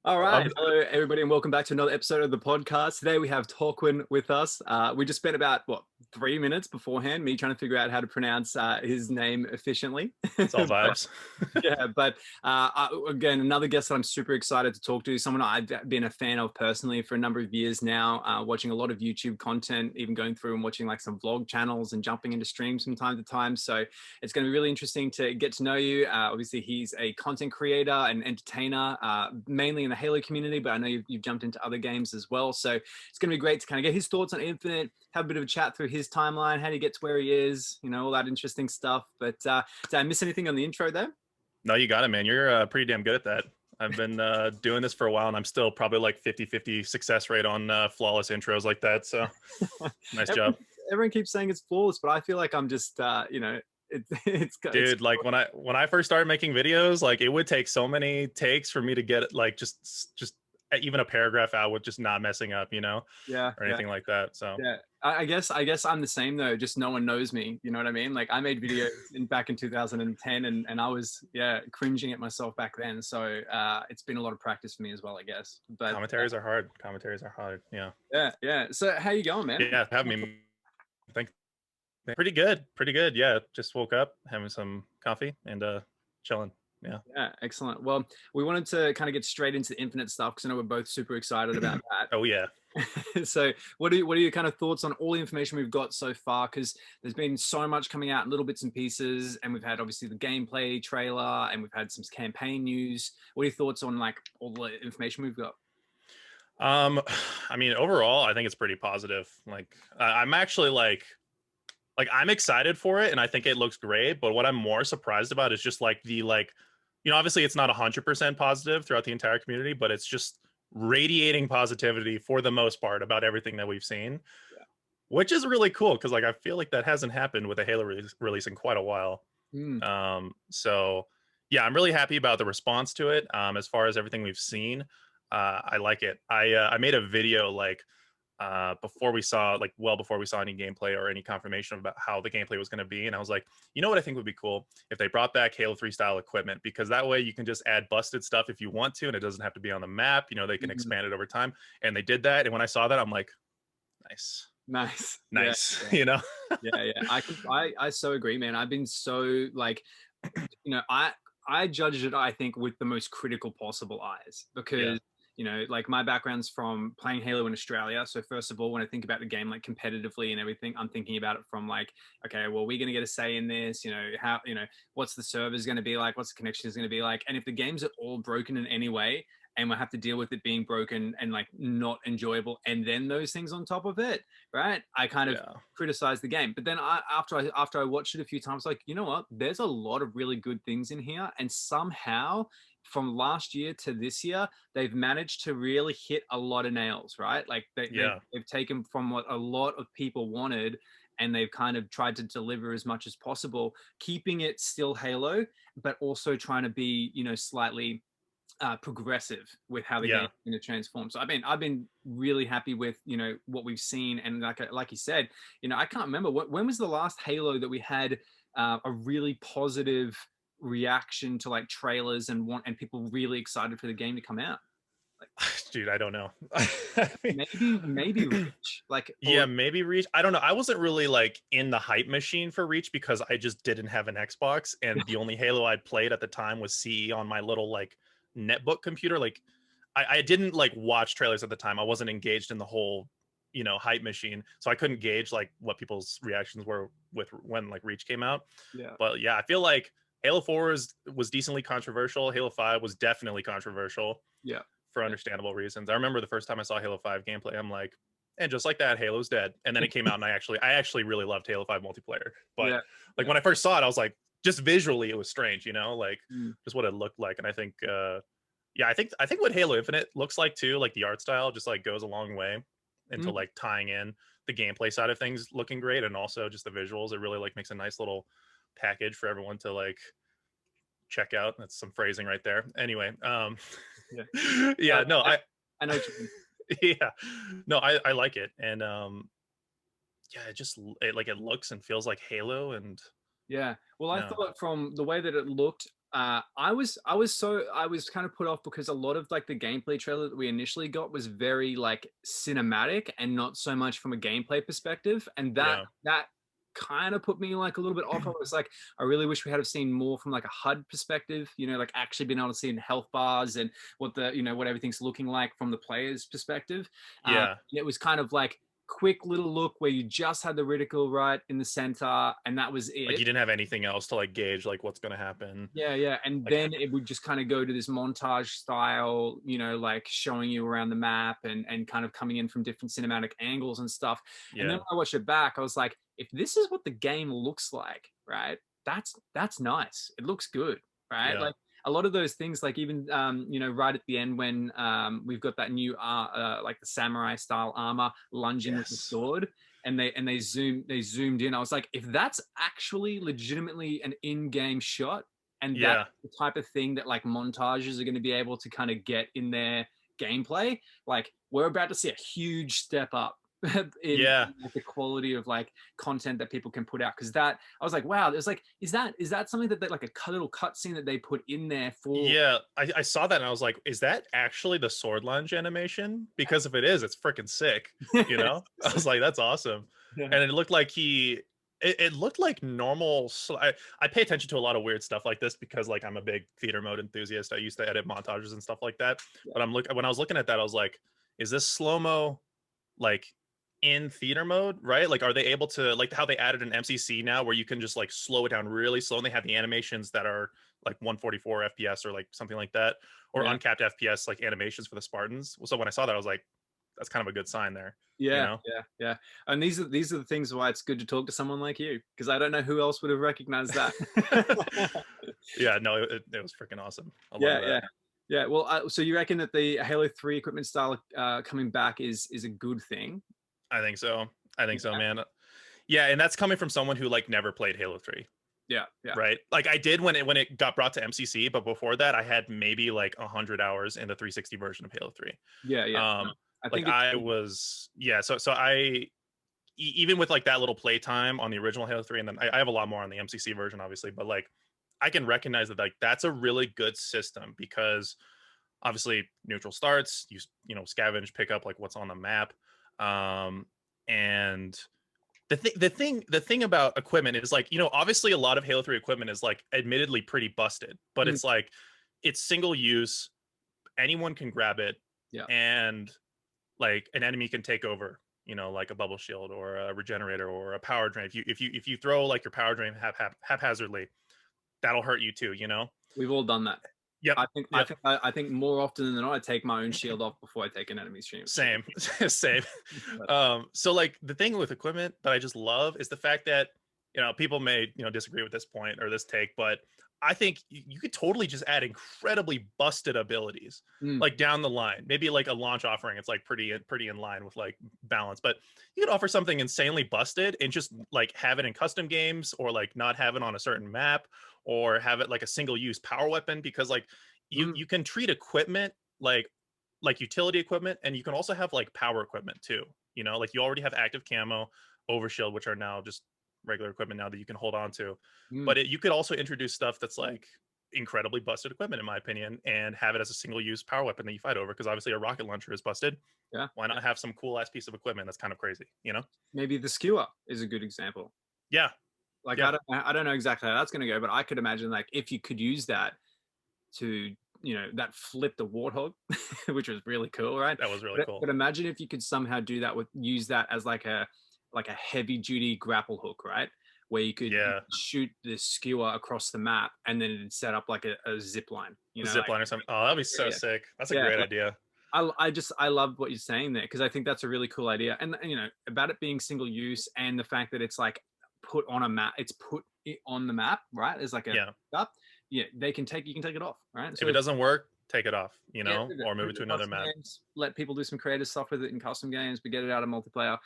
All right. Um, Hello, everybody, and welcome back to another episode of the podcast. Today we have Torquin with us. We just spent about, 3 minutes beforehand, me trying to figure out how to pronounce his name efficiently. it's all But vibes. yeah, but again, another guest that I'm super excited to talk to, someone I've been a fan of personally for a number of years now, watching a lot of YouTube content, even going through and watching like some vlog channels and jumping into streams from time to time. So it's going to be really interesting to get to know you. Obviously, he's a content creator and entertainer, mainly in the Halo community, but I know you've jumped into other games as well. So it's going to be great to kind of get his thoughts on Infinite, have a bit of a chat through his timeline, how do you get to where he is, all that interesting stuff. But did I miss anything on the intro there? No, you got it, man. You're pretty damn good at that. I've been doing this for a while, and I'm still probably like 50-50 success rate on flawless intros like that. So nice everyone, job, everyone keeps saying it's flawless, but I feel like I'm just, it's dude. Like when I first started making videos, like it would take so many takes for me to get like just even a paragraph out with just not messing up, yeah, or yeah. anything like that. So Yeah, I guess I'm the same though. Just no one knows me. You know what I mean? Like I made videos back in 2010, and I was cringing at myself back then. So it's been a lot of practice for me as well, I guess. But commentaries are hard. Commentaries are hard. Yeah, yeah, yeah. So how you going, man? yeah. Have me. Thank. Pretty good. Pretty good. Yeah. Just woke up, having some coffee and chilling. Yeah. Yeah, excellent. Well, we wanted to kind of get straight into the Infinite stuff because I know we're both super excited about Oh yeah. that. So, what are your kind of thoughts on all the information we've got so far? Because there's been so much coming out, little bits and pieces, and we've had obviously the gameplay trailer, and we've had some campaign news. What are your thoughts on like all the information we've got? Um, I mean, overall, I think it's pretty positive. Like, I'm actually like I'm excited for it, and I think it looks great. But what I'm more surprised about is just like obviously it's not 100% positive throughout the entire community, but it's just radiating positivity for the most part about everything that we've seen, which is really cool because like I feel like that hasn't happened with a Halo release in quite a while. Mm, So yeah, I'm really happy about the response to it. As far as everything we've seen, I like it. I made a video like before we saw well before we saw any gameplay or any confirmation about how the gameplay was going to be, and I was like, you know what I think would be cool if they brought back Halo 3 style equipment, because that way you can just add busted stuff if you want to, and it doesn't have to be on the map. They can mhm. expand it over time, and they did that. And when I saw that, I'm like, nice, Nice. Yeah, nice. yeah, yeah, yeah. I so agree, man. I've been so like, I judged it, I think, with the most critical possible eyes Yeah, because, like my background's from playing Halo in Australia. So first of all, when I think about the game like competitively and everything, I'm thinking about it from like, okay, well, we're gonna get a say in this, how, what's the servers gonna be like, what's the connection is gonna be like, and if the game's at all broken in any way, and we'll have to deal with it being broken and like not enjoyable, and then those things on top of it, right? I kind of yeah, criticize the game. But then after I watched it a few times, like, you know what? There's a lot of really good things in here. And somehow from last year to this year, they've managed to really hit a lot of nails, right? Like yeah. they've taken from what a lot of people wanted, and they've kind of tried to deliver as much as possible, keeping it still Halo, but also trying to be, slightly progressive with how the game Yeah. is going to transform. So I've been really happy with what we've seen, and like you said, I can't remember when was the last Halo that we had a really positive reaction to like trailers and people really excited for the game to come out. Like Dude, I don't know. I maybe mean, Reach, like yeah, or maybe Reach. I don't know. I wasn't really like in the hype machine for Reach because I just didn't have an Xbox, and the only Halo I'd played at the time was CE on my little like netbook computer. Like, I didn't like watch trailers at the time. I wasn't engaged in the whole, hype machine, so I couldn't gauge like what people's reactions were with when like Reach came out. yeah, But yeah, I feel like Halo 4 was decently controversial. Halo 5 was definitely controversial yeah, for understandable reasons. I remember the first time I saw Halo 5 gameplay, I'm like, and just like that, Halo's dead. And then it came out, and I actually really loved Halo 5 multiplayer. But yeah, like yeah. when I first saw it, I was like, just visually, it was strange, like Mm, just what it looked like. And I think, yeah, I think what Halo Infinite looks like too, like the art style, just like goes a long way into mm. like tying in the gameplay side of things looking great, and also just the visuals. It really like makes a nice little package for everyone to like check out. That's some phrasing right there. Anyway, Yeah. yeah, no, I know what you mean. yeah, no, I like it, and yeah, it looks and feels like Halo, and Yeah. Well, I no, thought from the way that it looked, I was kind of put off because a lot of like the gameplay trailer that we initially got was very like cinematic and not so much from a gameplay perspective, and Yeah. that kind of put me like a little bit off. I was like, I really wish we had have seen more from like a HUD perspective, you know, like actually being able to see in health bars and what the, you know, what everything's looking like from the player's perspective. Yeah. It was kind of like quick little look where you just had the reticle right in the center and that was Like it. you didn't have anything else to like gauge like what's gonna happen. Yeah, yeah. And Like then it would just kind of go to this montage style, you know, like showing you around the map and kind of coming in from different cinematic angles and stuff. And then yeah. when I watched it back, I was like, if this is what the game looks like, right? That's nice. It looks good, right? Yeah. Like a lot of those things, like even you know, right at the end when we've got that new like the samurai style armor lunging with the Yes. sword and they zoomed in. I was like, if that's actually legitimately an in-game shot, and that's Yeah. the type of thing that like montages are going to be able to kind of get in their gameplay, like we're about to see a huge step up in Yeah. like, the quality of like content that people can put out. Because that I was like, wow, there's like, is that something that they like a little cutscene that they put in there for? Yeah, I saw that and I was like, is that actually the sword lunge animation? Because if it is, it's freaking sick. You know, I was like, that's awesome. Yeah. And it looked like it looked like normal. So I pay attention to a lot of weird stuff like this because like I'm a big theater mode enthusiast. I used to edit montages and stuff like that. Yeah. But when I was looking at that, I was like, is this slow mo like in theater mode, right? Like, are they able to like how they added an MCC now where you can just like slow it down really slow and they have the animations that are like 144 FPS or like something like that, or Yeah. uncapped FPS like animations for the Spartans. So when I saw that, I was like, that's kind of a good sign there, you Yeah, know? yeah, yeah. And these are the things why it's good to talk to someone like you, because I don't know who else would have recognized that. Yeah, no, it was freaking awesome. I love Yeah, that. yeah, yeah. Well, so you reckon that the Halo 3 equipment style coming back is a good thing? I think so. I think so, Yeah, man. Yeah, and that's coming from someone who like never played Halo 3. yeah, yeah, Right, like I did when it got brought to MCC, but before that I had maybe like 100 hours in the 360 version of Halo 3. yeah, yeah. No, I Like think it's I was, yeah, so even with like that little playtime on the original Halo 3, and then I have a lot more on the MCC version obviously, but like I can recognize that like that's a really good system because obviously neutral starts, you know, scavenge, pick up like what's on the map. And the thing about equipment is like, you know, obviously a lot of Halo 3 equipment is like admittedly pretty busted, but mm, it's like it's single use, anyone can grab it, yeah, and like an enemy can take over, you know, like a bubble shield or a regenerator or a power drain. If you throw like your power drain haphazardly, that'll hurt you too, you know? we've all done that. Yep. Yep. I think more often than not, I take my own shield off before I take an enemy's shield. Same. Same. But, So like the thing with equipment that I just love is the fact that, you know, people may, you know, disagree with this point or this take, but I think you could totally just add incredibly busted abilities mm, like down the line. Maybe like a launch offering, it's like pretty in line with like balance, but you could offer something insanely busted and just like have it in custom games or like not have it on a certain map or have it like a single use power weapon, because like mm, you can treat equipment like utility equipment, and you can also have like power equipment too, you know, like you already have active camo, overshield, which are now just regular equipment now that you can hold on to, mm, but you could also introduce stuff that's like incredibly busted equipment in my opinion and have it as a single use power weapon that you fight over, because obviously a rocket launcher is busted. yeah, Why yeah. not have some cool ass piece of equipment that's kind of crazy, you know? Maybe the skewer is a good example. Yeah. Like Yeah. I don't know exactly how that's going to go, but I could imagine like if you could use that to, you know, that flipped the warthog, which was really cool, right? That was really cool. But imagine if you could somehow do that with use that as like a heavy duty grapple hook, right? Where you could Yeah. shoot the skewer across the map and then it'd set up like a zip line, you know, Zip like line or something. Oh, that'd be so yeah, sick. That's a yeah. great idea. I love what you're saying there because I think that's a really cool idea, and you know about it being single use and the fact that it's like put on a map, it's put it on the map, right? It's like a Yeah. up, yeah. You can take it off, right? If So it doesn't work, take it off, you yeah, know, or move put it it to in another custom map. games, let people do some creative stuff with it in custom games, but get it out of multiplayer.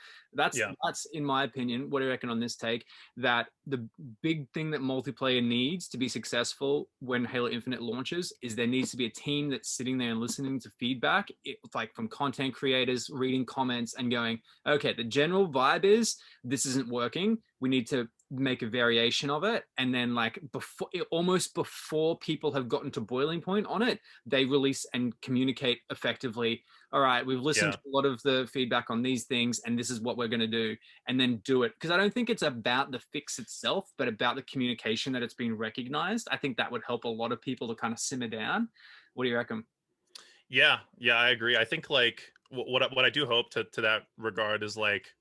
Yeah. That's in my opinion. What do you reckon on this take? That the big thing that multiplayer needs to be successful when Halo Infinite launches is there needs to be a team that's sitting there and listening to feedback, like from content creators, reading comments and going, okay, the general vibe is this isn't working. We need to make a variation of it, and then like before, almost before people have gotten to boiling point on it, they release and communicate effectively. All right, we've listened Yeah. to a lot of the feedback on these things, and this is what we're going to do, and then do it. Because I don't think it's about the fix itself, but about the communication that it's been recognized. I think that would help a lot of people to kind of simmer down. What do you reckon? Yeah, yeah, I agree. I think like what I do hope to that regard is like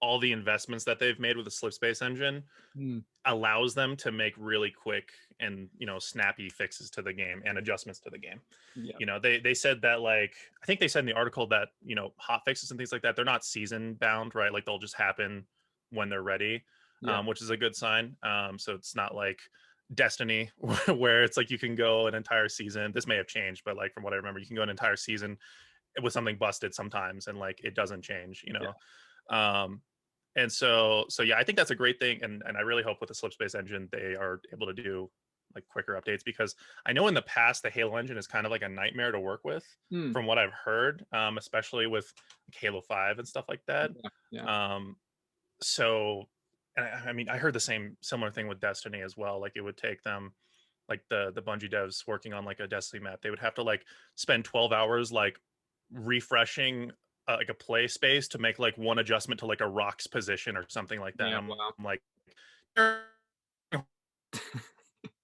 all the investments that they've made with the slip space engine Mm, allows them to make really quick and snappy fixes to the game and adjustments to the game. yeah, They said that, like, I think they said in the article that hot fixes and things like that, they're not season bound, right? Like they'll just happen when they're ready, yeah, which is a good sign. So it's not like Destiny where it's like you can go an entire season. This may have changed, but like from what I remember, you can go an entire season with something busted sometimes and like it doesn't change, yeah. um and so yeah, I think that's a great thing, and I really hope with the slip space engine they are able to do like quicker updates, because I know in the past the Halo engine is kind of like a nightmare to work with Mm, from what I've heard, especially with like Halo 5 and stuff like that. yeah, yeah, um so, and I mean, I heard the similar thing with Destiny as well. Like it would take them, like the Bungie devs working on like a Destiny map, they would have to like spend 12 hours like refreshing like a play space to make like one adjustment to like a rock's position or something like that. And yeah. I'm Wow. like,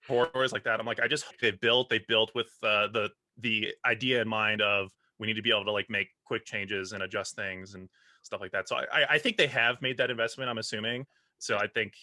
horrors like that. I'm like, I just they built with the idea in mind of we need to be able to like make quick changes and adjust things and stuff like that. So I think they have made that investment, I'm assuming. So Yeah. I think,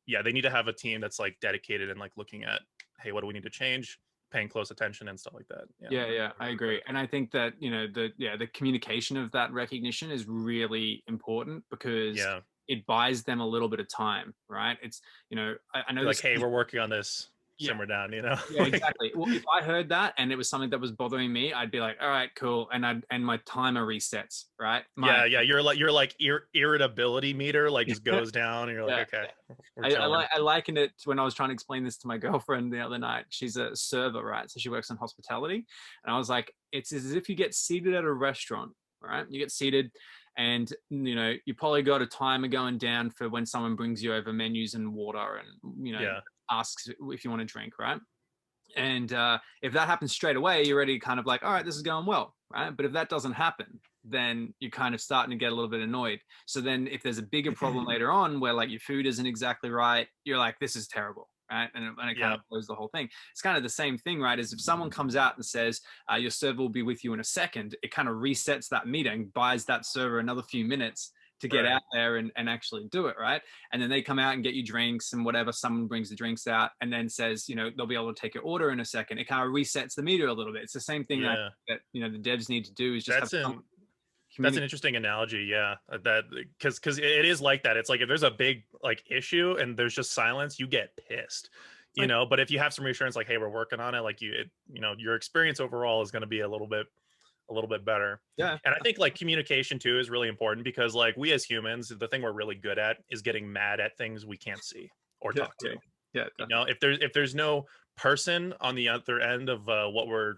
yeah, they need to have a team that's like dedicated and like looking at, hey, what do we need to change, paying close attention and stuff like that. Yeah. Yeah, yeah, I agree. And I think that, the communication of that recognition is really important because Yeah. it buys them a little bit of time, right? It's, I know Be like, this. hey, we're working on this. Yeah, Simmer down, yeah, like, exactly. Well, if I heard that and it was something that was bothering me, I'd be like, all right, cool. And my timer resets, right? My yeah, yeah. You're like irritability meter like just goes down, and you're like, yeah, okay, we're I chilling. like I liken it to when I was trying to explain this to my girlfriend the other night. She's a server, right? So she works in hospitality, and I was like, it's as if you get seated at a restaurant, right? You get seated, and you probably got a timer going down for when someone brings you over menus and water, and Yeah, asks if you want to drink, right? And if that happens straight away, you're already kind of like, all right, this is going well, right? But if that doesn't happen, then you're kind of starting to get a little bit annoyed. So then if there's a bigger problem later on where like your food isn't exactly right, you're like, this is terrible, right? And it kind yeah, of blows the whole thing. It's kind of the same thing, right? As if someone comes out and says, your server will be with you in a second, it kind of resets that meeting, buys that server another few minutes to get right. out there and actually do it, right? And then they come out and get you drinks and whatever. Someone brings the drinks out and then says, they'll be able to take your order in a second. It kind of resets the meter a little bit. It's the same thing Yeah, that the devs need to do is just have that's an some that's an communication. interesting analogy. Yeah, that because it is like that. It's like if there's a big like issue and there's just silence, you get pissed. Like, But if you have some reassurance, like, hey, we're working on it, like your experience overall is going to be a little bit better. yeah, And I think like communication too is really important, because like we as humans, the thing we're really good at is getting mad at things we can't see or yeah, talk to. yeah, yeah, definitely. If there's no person on the other end of what we're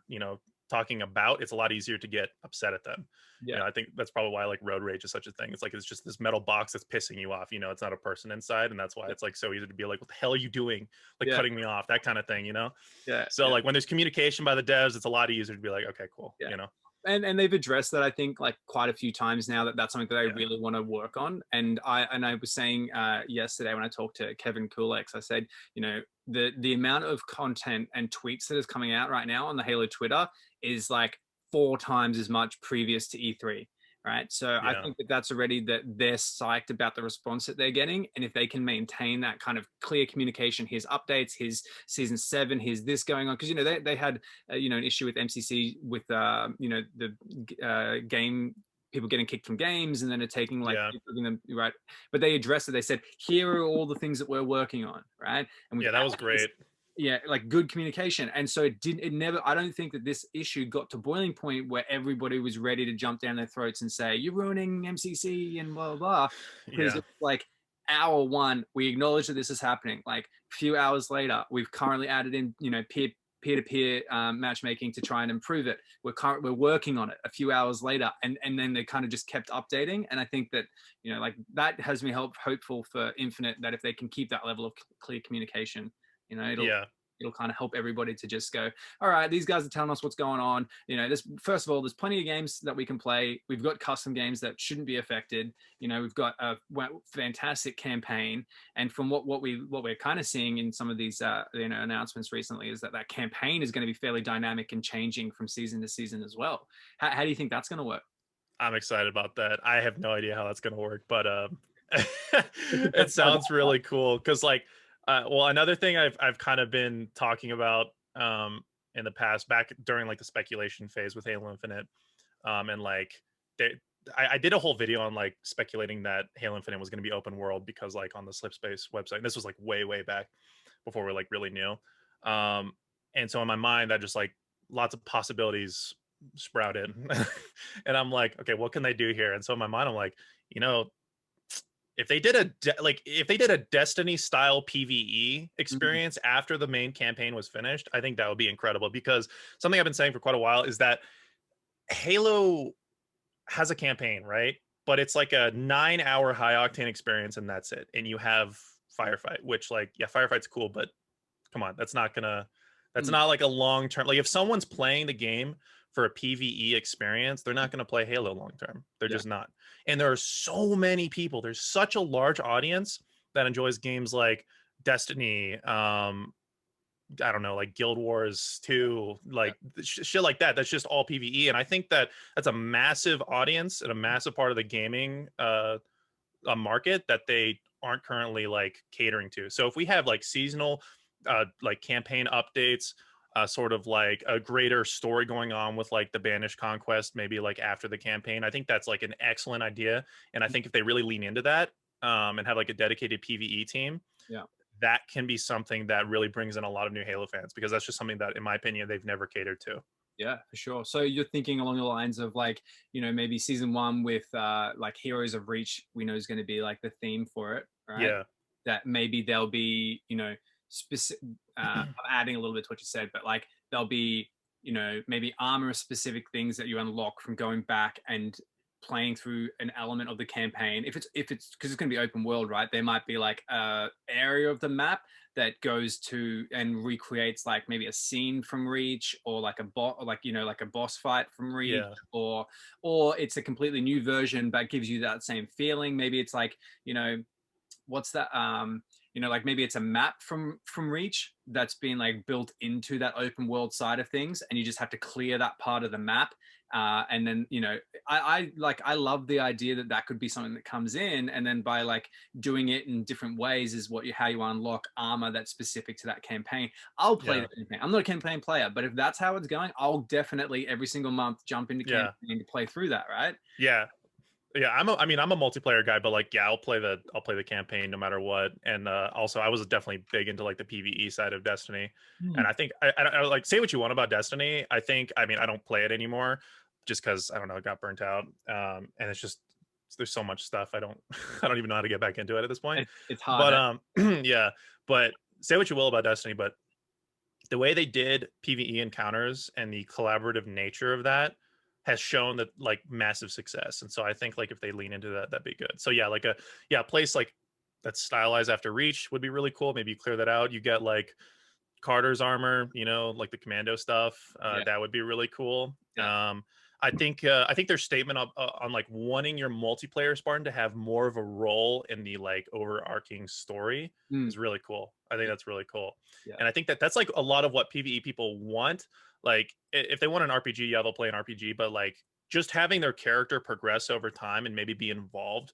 talking about, it's a lot easier to get upset at them. Yeah, I think that's probably why like road rage is such a thing. It's like it's just this metal box that's pissing you off. It's not a person inside, and that's why it's like so easy to be like, what the hell are you doing, like yeah, cutting me off, that kind of thing. yeah, So yeah, like when there's communication by the devs, it's a lot easier to be like, okay, cool. yeah. And they've addressed that, I think, like quite a few times now, that's something that I Yeah, really want to work on. And I was saying yesterday when I talked to Kevin Kulex, I said, the amount of content and tweets that is coming out right now on the Halo Twitter is like 4 times as much previous to E3. Right. So I yeah, think that's already that they're psyched about the response that they're getting. And if they can maintain that kind of clear communication, here's updates, here's season 7, here's this going on. Because, they had, an issue with MCC with, the game, people getting kicked from games and then it taking like yeah, them right. But they addressed it. They said, here are all the things that we're working on. Right. And we've yeah. That was great. yeah, like good communication. And so it never, I don't think that this issue got to boiling point where everybody was ready to jump down their throats and say, you're ruining MCC and blah, blah, blah. Because Yeah, it's like hour 1, we acknowledge that this is happening. Like a few hours later, we've currently added in, peer peer-to-peer matchmaking to try and improve it. We're working on it a few hours later, and then they kind of just kept updating. And I think that, you know, like that has me hopeful for Infinite, that if they can keep that level of clear communication, you know, it'll kind of help everybody to just go, all right, these guys are telling us what's going on. You know, first of all, there's plenty of games that we can play. We've got custom games that shouldn't be affected. You know, we've got a fantastic campaign. And from what we're kind of seeing in some of these you know, announcements recently, is that campaign is going to be fairly dynamic and changing from season to season as well. How do you think that's going to work? I'm excited about that. I have no idea how that's going to work, but it sounds really cool. Because like, well, another thing I've kind of been talking about in the past, back during like the speculation phase with Halo Infinite, and like I did a whole video on like speculating that Halo Infinite was going to be open world, because like on the Slipspace website, and this was like way back before we're like really new, and so in my mind, I just like lots of possibilities sprouted, and I'm like, okay, what can they do here? And so in my mind, I'm like, you know, if they did a Destiny style PvE experience after the main campaign was finished, I think that would be incredible. Because something I've been saying for quite a while is that Halo has a campaign, right? But it's like a 9-hour high octane experience, and that's it. And you have Firefight, which, like, yeah, Firefight's cool, but come on, that's not like a long term. Like, if someone's playing the game for a PvE experience, they're not going to play Halo long term. They're just not. And there are so many people. There's such a large audience that enjoys games like Destiny, I don't know, like Guild Wars 2, like shit like that. That's just all PvE. And I think that that's a massive audience and a massive part of the gaming a market that they aren't currently like catering to. So if we have like seasonal like campaign updates, sort of like a greater story going on with like the Banished Conquest, maybe like after the campaign, I think that's like an excellent idea. And I think if they really lean into that, and have like a dedicated PvE team, that can be something that really brings in a lot of new Halo fans, because that's just something that, in my opinion, they've never catered to. Yeah, for sure. So you're thinking along the lines of like, you know, maybe season 1 with like Heroes of Reach, we know is going to be like the theme for it, right? Yeah. That maybe there'll be, you know, specific, I'm adding a little bit to what you said, but like there'll be, you know, maybe armor specific things that you unlock from going back and playing through an element of the campaign. If it's because it's going to be open world, right? There might be like a area of the map that goes to and recreates like maybe a scene from Reach, or like a bot, or like, you know, like a boss fight from Reach, or it's a completely new version but gives you that same feeling. Maybe it's like, you know, what's that, you know, like maybe it's a map from Reach that's been like built into that open world side of things, and you just have to clear that part of the map, and then, you know, I love the idea that that could be something that comes in, and then by like doing it in different ways is how you unlock armor that's specific to that campaign. I'll play the campaign. I'm not a campaign player, but if that's how it's going, I'll definitely every single month jump into campaign to play through that, right? I'm a multiplayer guy, but like, I'll play the campaign no matter what. And also, I was definitely big into like the PvE side of Destiny. And I think I like, say what you want about Destiny. I don't play it anymore just because, I don't know, it got burnt out. And it's just, there's so much stuff. I don't even know how to get back into it at this point. It's hard. But yeah, but say what you will about Destiny, but the way they did PvE encounters and the collaborative nature of that has shown that like massive success. And so I think like if they lean into that, that'd be good. So yeah, like a place like that's stylized after Reach would be really cool. Maybe you clear that out. You get like Carter's armor, you know, like the commando stuff. That would be really cool. I think their statement on like wanting your multiplayer Spartan to have more of a role in the like overarching story is really cool. I think that's really cool. And I think that's like a lot of what PvE people want. Like if they want an RPG, they'll play an RPG, but like just having their character progress over time and maybe be involved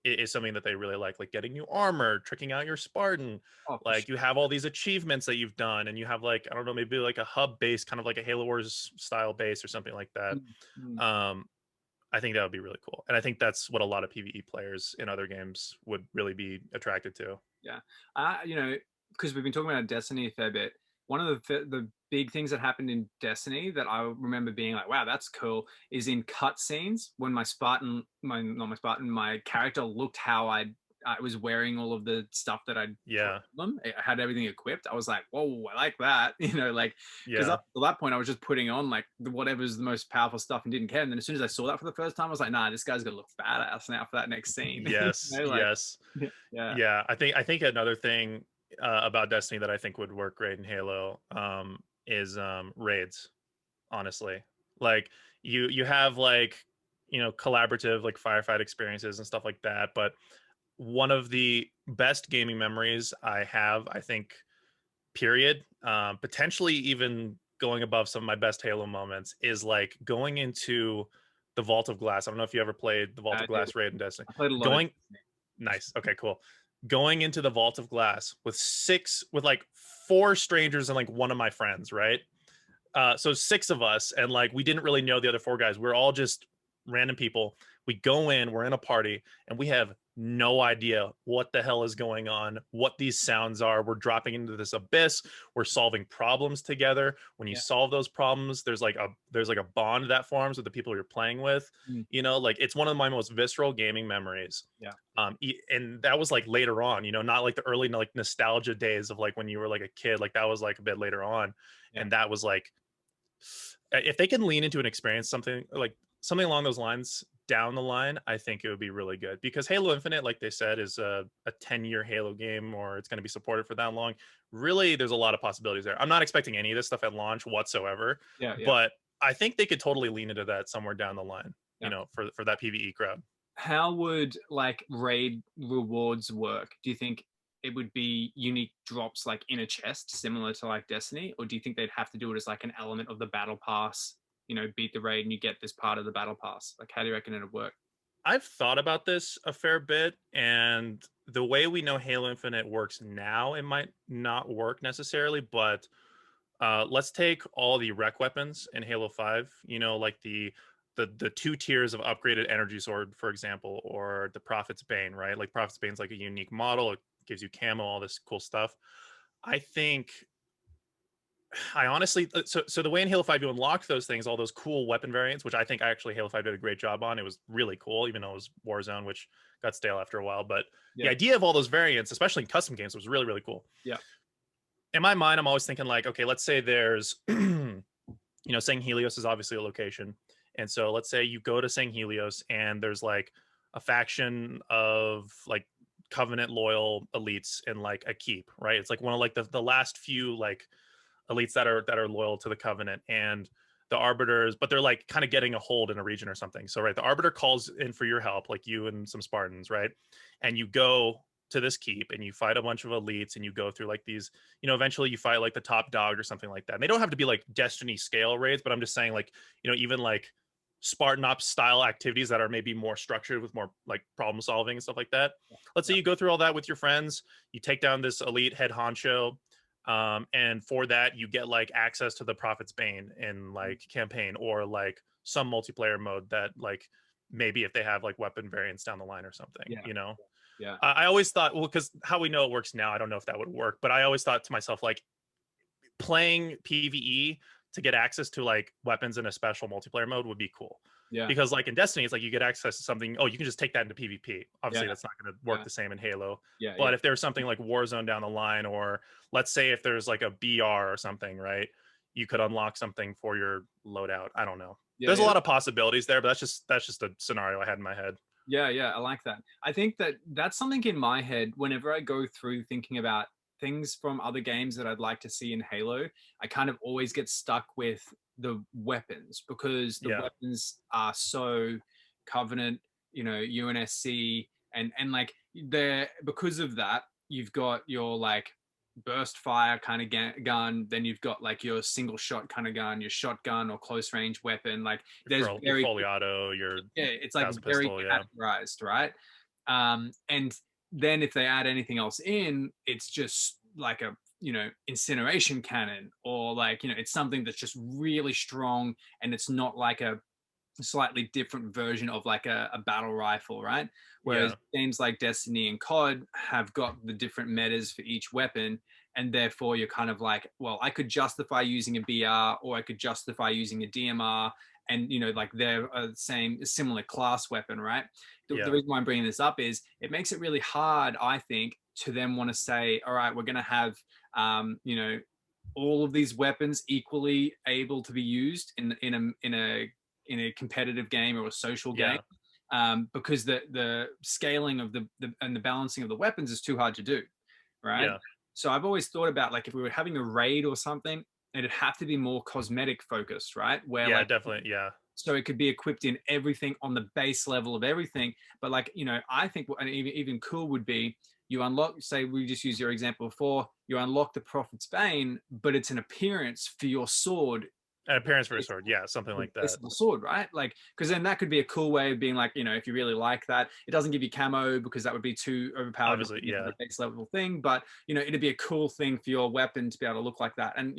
is something that they really like getting new armor, tricking out your Spartan. Like you have all these achievements that you've done, and you have like, I don't know, maybe like a hub base, kind of like a Halo Wars style base or something like that. I think that would be really cool. And I think that's what a lot of PvE players in other games would really be attracted to. Yeah. You know, because we've been talking about Destiny a fair bit. One of the big things that happened in Destiny that I remember being like, wow, that's cool, is in cutscenes when my character looked how I it was wearing all of the stuff that I'd put Yeah. on them. I had everything equipped. I was like, whoa, I like that. Like, because Yeah. up to that point, I was just putting on like whatever's the most powerful stuff and didn't care. And then as soon as I saw that for the first time, I was like, nah, this guy's gonna look badass now for that next scene. Yes. Like, Yes. yeah, Yeah. I think another thing about Destiny that I think would work great in Halo is raids. Honestly, like you have like collaborative like firefight experiences and stuff like that, but one of the best gaming memories I have, I think, period, potentially even going above some of my best Halo moments, is like going into the Vault of Glass. I don't know if you ever played the Vault I of did. Glass raid in Destiny. I played a lot of Going Nice. Okay, cool. Going into the Vault of Glass with like four strangers and like one of my friends, right? So six of us, and like we didn't really know the other four guys. We're all just random people. We go in, we're in a party, and we have no idea what the hell is going on, what these sounds are. We're dropping into this abyss. We're solving problems together. When you yeah. solve those problems, there's like a bond that forms with the people you're playing with. Mm. Like it's one of my most visceral gaming memories. Yeah. And that was like later on, not like the early like nostalgia days of like when you were like a kid. Like that was like a bit later on, Yeah. and that was like, if they can lean into an experience, something along those lines down the line, I think it would be really good, because Halo Infinite, like they said, is a 10-year Halo game, or it's going to be supported for that long. Really, there's a lot of possibilities there. I'm not expecting any of this stuff at launch whatsoever, Yeah. Yeah. but I think they could totally lean into that somewhere down the line, Yeah. For that PvE crowd. How would like raid rewards work? Do you think it would be unique drops like in a chest, similar to like Destiny, or do you think they'd have to do it as like an element of the battle pass? Beat the raid and you get this part of the battle pass. Like, how do you reckon it'd work? I've thought about this a fair bit, and the way we know Halo Infinite works now, it might not work necessarily, but let's take all the rec weapons in Halo 5, like the two tiers of upgraded energy sword, for example, or the Prophet's Bane, right? Like Prophet's Bane's like a unique model. It gives you camo, all this cool stuff. I think I honestly, so the way in Halo 5 you unlock those things, all those cool weapon variants, which I think actually Halo 5 did a great job on. It was really cool, even though it was Warzone, which got stale after a while. But the Yeah. idea of all those variants, especially in custom games, was really, really cool. Yeah. In my mind, I'm always thinking like, okay, let's say there's, Sang Helios is obviously a location. And so let's say you go to Sang Helios and there's like a faction of like Covenant loyal elites in like a keep, right? It's like one of like the last few like elites that are loyal to the Covenant, and the arbiters, but they're like kind of getting a hold in a region or something. So right, the arbiter calls in for your help, like you and some Spartans, right? And you go to this keep and you fight a bunch of elites, and you go through like these, eventually you fight like the top dog or something like that. And they don't have to be like Destiny scale raids, but I'm just saying like, even like Spartan ops style activities that are maybe more structured with more like problem solving and stuff like that. Let's say you go through all that with your friends, you take down this elite head honcho, and for that you get like access to the Prophet's Bane in like campaign, or like some multiplayer mode that like maybe if they have like weapon variants down the line or something. Yeah. Yeah. I always thought, well, because how we know it works now, I don't know if that would work, but I always thought to myself, like, playing PvE to get access to like weapons in a special multiplayer mode would be cool. Yeah. Because like in Destiny, it's like you get access to something. Oh, you can just take that into PvP. Obviously, Yeah. that's not going to work the same in Halo. Yeah. But if there's something like Warzone down the line, or let's say if there's like a BR or something, right? You could unlock something for your loadout. I don't know. There's a lot of possibilities there, but that's just a scenario I had in my head. Yeah, yeah, I like that. I think that that's something in my head whenever I go through thinking about things from other games that I'd like to see in Halo. I kind of always get stuck with the weapons, because the weapons are so Covenant, UNSC, and like they're, because of that, you've got your like burst fire kind of gun, then you've got like your single shot kind of gun, your shotgun or close range weapon. Like there's your fully auto, your it's like very pistol, categorized, right? And then if they add anything else in, it's just like a incineration cannon, or like it's something that's just really strong, and it's not like a slightly different version of like a battle rifle, right? Whereas games like Destiny and COD have got the different metas for each weapon, and therefore you're kind of like, well, I could justify using a BR, or I could justify using a DMR, and like they're same similar class weapon, right? The Yeah. reason why I'm bringing this up is it makes it really hard, I think, to then want to say, all right, we're going to have all of these weapons equally able to be used in a competitive game or a social game, Yeah. because the scaling of the balancing of the weapons is too hard to do, right? Yeah. So I've always thought about, like, if we were having a raid or something, it'd have to be more cosmetic focused, right? Where Yeah, like, definitely. Yeah. so it could be equipped in everything on the base level of everything. But like, I think and even cool would be, you unlock, say we just use your example before, you unlock the Prophet's Bane, but it's an appearance for your sword, An appearance for a sword. Yeah, something the like base that. of the sword, right? Like, because then that could be a cool way of being like, if you really like that, it doesn't give you camo because that would be too overpowered Obviously, for yeah. the base level thing. But it'd be a cool thing for your weapon to be able to look like that. And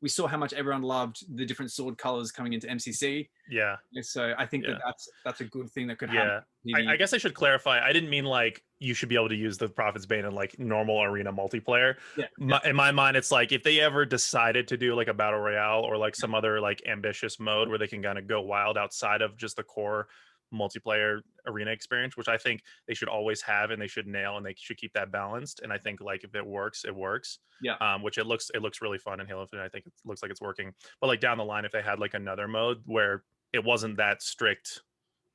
we saw how much everyone loved the different sword colors coming into MCC. Yeah. So I think that Yeah. that's a good thing that could happen. Yeah. I guess I should clarify. I didn't mean like you should be able to use the Prophet's Bane in like normal arena multiplayer. Yeah, yeah, In my mind, it's like if they ever decided to do like a battle royale or like some other like ambitious mode where they can kind of go wild outside of just the core multiplayer arena experience, which I think they should always have and they should nail and they should keep that balanced. And I think like if it works, it works. yeah, Which it looks really fun in Halo Infinite. I think it looks like it's working. But like down the line, if they had like another mode where it wasn't that strict,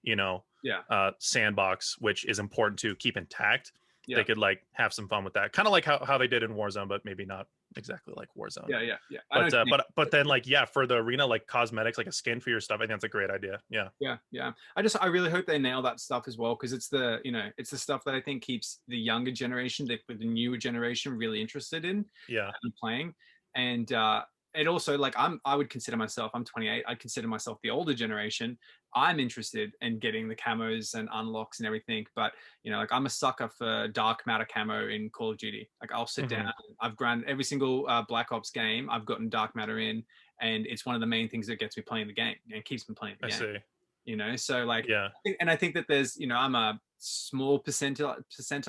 you know, yeah, sandbox, which is important to keep intact, yeah, they could like have some fun with that, kind of like how they did in Warzone, but maybe not exactly like Warzone. yeah, yeah, yeah. I know But what you mean. but then like yeah, for the arena, like cosmetics, like a skin for your stuff, I think that's a great idea. Yeah. Yeah, yeah. I really hope they nail that stuff as well, because it's the stuff that I think keeps the younger generation, the newer generation, really interested in Yeah. and playing. And it also, like, I would consider myself, I'm 28, I'd consider myself the older generation. I'm interested in getting the camos and unlocks and everything, but like, I'm a sucker for dark matter camo in Call of Duty. Like, I'll sit Hmm. down. I've grinded every single Black Ops game. I've gotten dark matter in, and it's one of the main things that gets me playing the game and keeps me playing the I game. see. So like, Yeah. I think that there's, I'm a small percentile.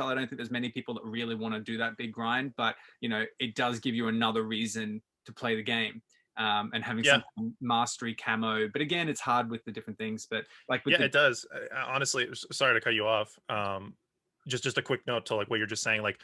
I don't think there's many people that really want to do that big grind, but it does give you another reason to play the game. And having Yeah. some mastery camo, but again, it's hard with the different things. But like with Yeah, it does. Honestly, sorry to cut you off. Just a quick note to like what you're just saying. Like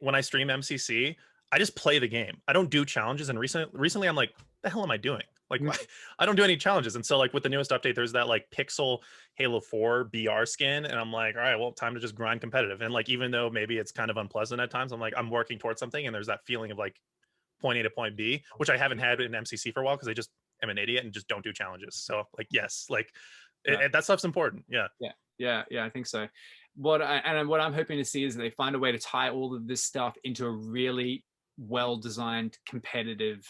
when I stream MCC, I just play the game. I don't do challenges. And recently, I'm like, the hell am I doing? Like, why? I don't do any challenges. And so like with the newest update, there's that like pixel Halo 4 BR skin, and I'm like, all right, well, time to just grind competitive. And like even though maybe it's kind of unpleasant at times, I'm like, I'm working towards something, and there's that feeling of like point A to point B, which I haven't had in MCC for a while because I just am an idiot and just don't do challenges. So like, yes, like yeah. that stuff's important. Yeah. Yeah, I think so. What I'm hoping to see is that they find a way to tie all of this stuff into a really well-designed competitive,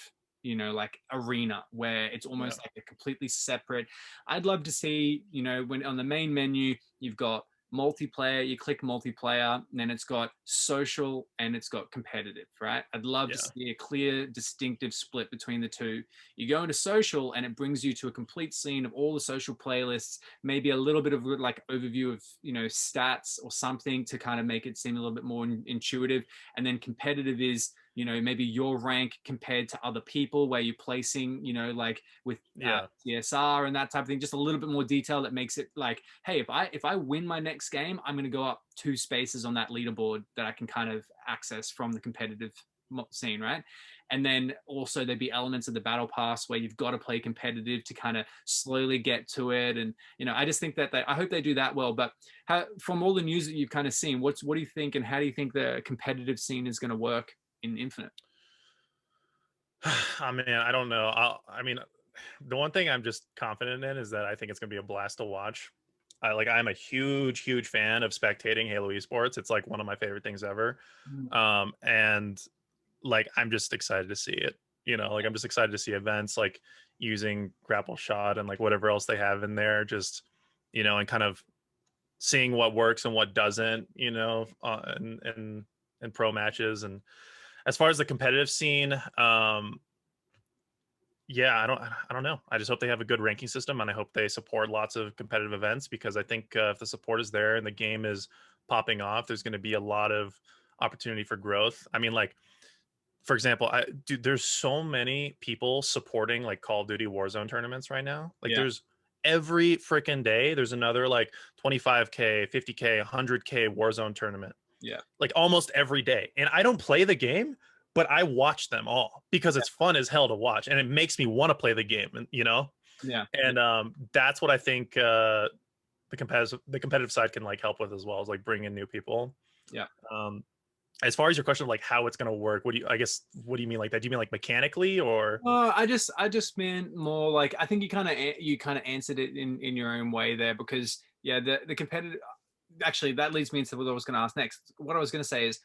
like, arena where it's Yeah. almost like a completely separate. I'd love to see, when on the main menu you've got multiplayer, you click multiplayer, and then it's got social and it's got competitive, right? I'd love to Yeah. see a clear, distinctive split between the two. You go into social and it brings you to a complete scene of all the social playlists, maybe a little bit of like overview of stats or something to kind of make it seem a little bit more intuitive. And then competitive is maybe your rank compared to other people, where you're placing, like with Yeah. CSR and that type of thing. Just a little bit more detail that makes it like, hey, if I win my next game, I'm going to go up 2 spaces on that leaderboard that I can kind of access from the competitive scene, right? And then also there'd be elements of the battle pass where you've got to play competitive to kind of slowly get to it. And I just think that I hope they do that well. But from all the news that you've kind of seen, what do you think, and how do you think the competitive scene is going to work in Infinite? I mean, I don't know. I mean, the one thing I'm just confident in is that I think it's going to be a blast to watch. I'm a huge fan of spectating Halo esports. It's like one of my favorite things ever. And like I'm just excited to see it. Like I'm just excited to see events like using grapple shot and like whatever else they have in there, just and kind of seeing what works and what doesn't, in pro matches. And as far as the competitive scene, yeah, I don't know. I just hope they have a good ranking system, and I hope they support lots of competitive events, because I think if the support is there and the game is popping off, there's going to be a lot of opportunity for growth. I mean, like for example, dude, there's so many people supporting like Call of Duty Warzone tournaments right now. Like Yeah. there's every freaking day there's another like 25K, 50K, 100K Warzone tournament. Yeah. Like almost every day. And I don't play the game, but I watch them all because Yeah. it's fun as hell to watch and it makes me want to play the game, and you know? Yeah. And that's what I think the competitive side can like help with as well, is like bring in new people. Yeah. Um as far as your question of like how it's going to work, what do you mean like that? Do you mean like mechanically or? I just meant more like, I think you kind of answered it in your own way there, because yeah, the competitive, actually that leads me into what I was going to ask next. What I was going to say is,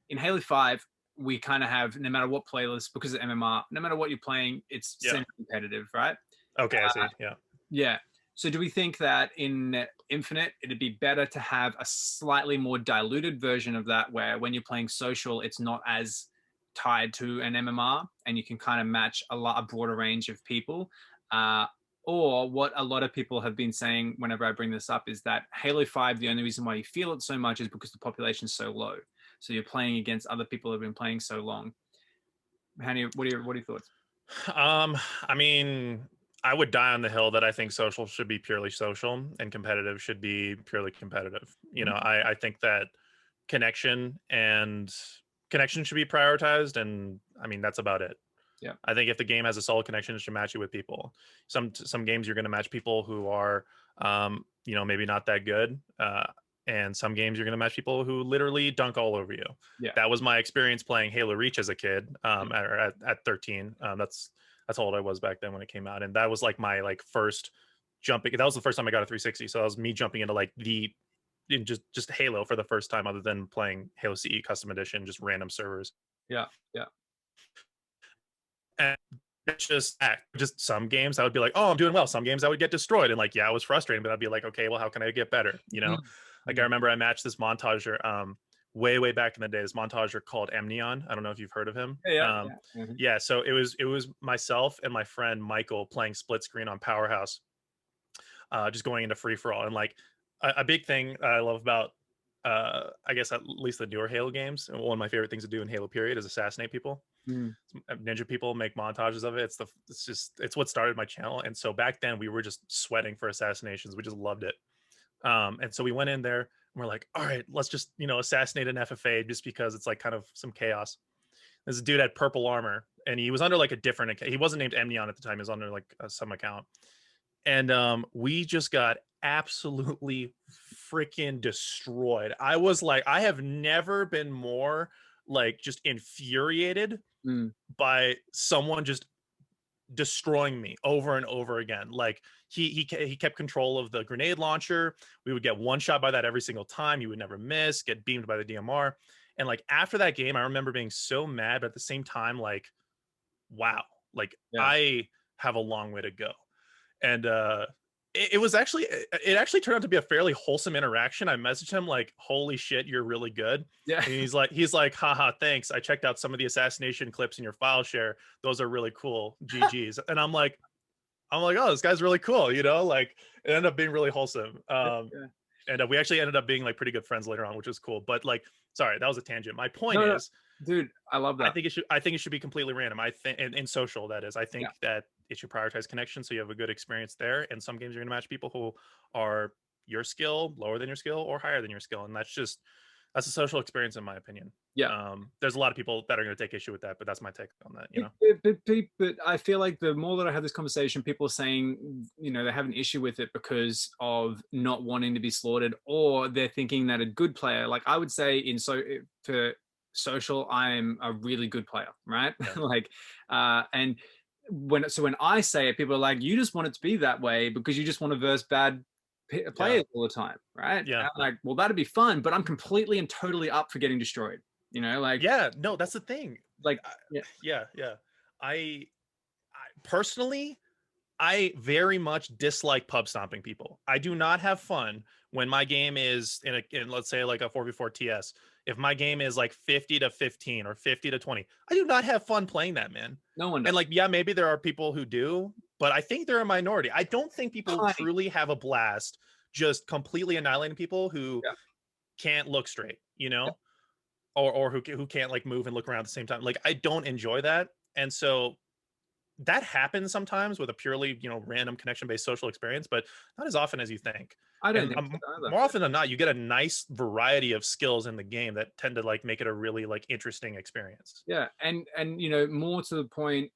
in Halo 5 we kind of have, no matter what playlist, because of MMR, no matter what you're playing, it's Yeah. semi-competitive, right? Okay, I see. Yeah. Yeah. So do we think that in Infinite, it'd be better to have a slightly more diluted version of that, where when you're playing social, it's not as tied to an MMR and you can kind of match a broader range of people? Uh, or what a lot of people have been saying whenever I bring this up is that Halo 5, the only reason why you feel it so much is because the population's so low. So you're playing against other people who have been playing so long. What are your thoughts? I mean, I would die on the hill that I think social should be purely social and competitive should be purely competitive. You know, I think that connection and connection should be prioritized, and I mean that's about it. Yeah. I think if the game has a solid connection, it should match you with people. Some games you're going to match people who are, maybe not that good, and some games you're going to match people who literally dunk all over you. Yeah. That was my experience playing Halo Reach as a kid, at 13. That's how old I was back then when it came out, and that was like my like first jumping. That was the first time I got a 360, so that was me jumping into like just Halo for the first time, other than playing Halo CE Custom Edition, just random servers. Yeah. Yeah. And it's just some games I would be like, oh, I'm doing well. Some games I would get destroyed, and like, yeah, it was frustrating, but I'd be like, okay, well, how can I get better? You know, like I remember I matched this montager way back in the day. This montager called Amnion. I don't know if you've heard of him. Yeah. So it was myself and my friend Michael playing split screen on Powerhouse, just going into free for all. And like a big thing I love about I guess at least the newer Halo games, and one of my favorite things to do in Halo period is assassinate people. Ninja people make montages of it. It's what started my channel. And so back then we were just sweating for assassinations. We just loved it. And so we went in there and we're like, all right, let's just, assassinate an FFA, just because it's like kind of some chaos. This dude had purple armor and he was under like a different account. He wasn't named Emneon at the time. He was under like some account. And we just got absolutely freaking destroyed. I was like, I have never been more like just infuriated by someone just destroying me over and over again. Like he kept control of the grenade launcher. We would get one shot by that every single time. He would never miss, get beamed by the DMR. And like after that game, I remember being so mad, but at the same time, like, wow, like I have a long way to go. And it actually turned out to be a fairly wholesome interaction. I messaged him like, holy shit, you're really good. Yeah. And he's like, haha, thanks. I checked out some of the assassination clips in your file share. Those are really cool. GG's. And I'm like, oh, this guy's really cool. Like it ended up being really wholesome. And we actually ended up being like pretty good friends later on, which was cool. But like, sorry, that was a tangent. My point is, dude, I love that. I think it should be completely random. I think in social, that is, I think that it should prioritize connection, so you have a good experience there. And some games you're going to match people who are your skill, lower than your skill, or higher than your skill, and that's a social experience, in my opinion. There's a lot of people that are going to take issue with that, but that's my take on that. But I feel like the more that I have this conversation, people are saying, they have an issue with it because of not wanting to be slaughtered, or they're thinking that a good player, like I would say for social, I'm a really good player, right? Like, and when I say it, people are like, you just want it to be that way because you just want to verse bad players all the time, right? And I'm like, well, that'd be fun, but I'm completely and totally up for getting destroyed. Like, no, that's the thing. Like, I personally, I very much dislike pub stomping people. I do not have fun when my game is in let's say like a 4v4 TS. If my game is like 50 to 15 or 50 to 20, I do not have fun playing that, man. No one does. And like, maybe there are people who do, but I think they're a minority. I don't think people truly have a blast just completely annihilating people who can't look straight, or who can't like move and look around at the same time. Like I don't enjoy that. And so that happens sometimes with a purely, random connection based social experience, but not as often as you think. I don't And think so either. more often than not, you get a nice variety of skills in the game that tend to like make it a really like interesting experience. Yeah, and more to the point,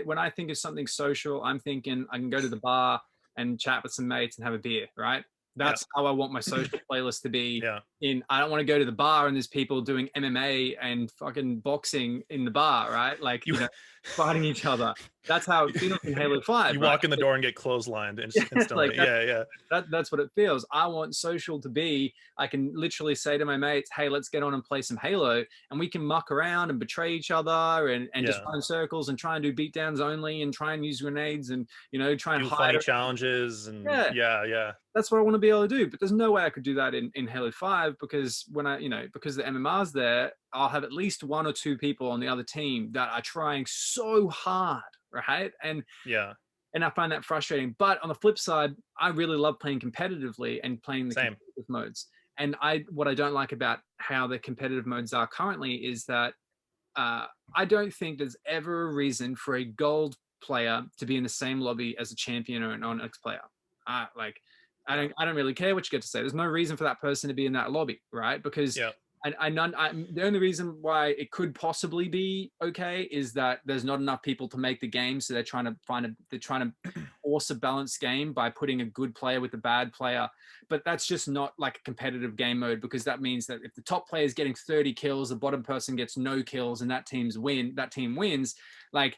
when I think of something social, I'm thinking I can go to the bar and chat with some mates and have a beer, right? Yeah. That's how I want my social playlist to be. Yeah. I don't want to go to the bar and there's people doing MMA and fucking boxing in the bar, right? Like, You fighting each other. That's how it feels in Halo 5, you right? walk in the door and get clotheslined Like instantly. Yeah, yeah. that's what it feels. I want social to be, I can literally say to my mates, hey, let's get on and play some Halo, and we can muck around and betray each other and just Yeah. run in circles and try and do beatdowns only and try and use grenades and try and Do hide. funny challenges and Yeah, yeah. that's what I want to be able to do. But there's no way I could do that in Halo 5, because when because the MMR's there, I'll have at least one or two people on the other team that are trying so hard, right? Yeah. And I find that frustrating. But on the flip side, I really love playing competitively and playing the Same. competitive modes. And what I don't like about how the competitive modes are currently is that I don't think there's ever a reason for a gold player to be in the same lobby as a champion or an Onyx player. Like, I don't really care what you get to say. There's no reason for that person to be in that lobby, right? Because Yeah. the only reason why it could possibly be okay is that there's not enough people to make the game, so they're trying to force a balanced game by putting a good player with a bad player. But that's just not like a competitive game mode, because that means that if the top player is getting 30 kills, the bottom person gets no kills, and that team wins. Like,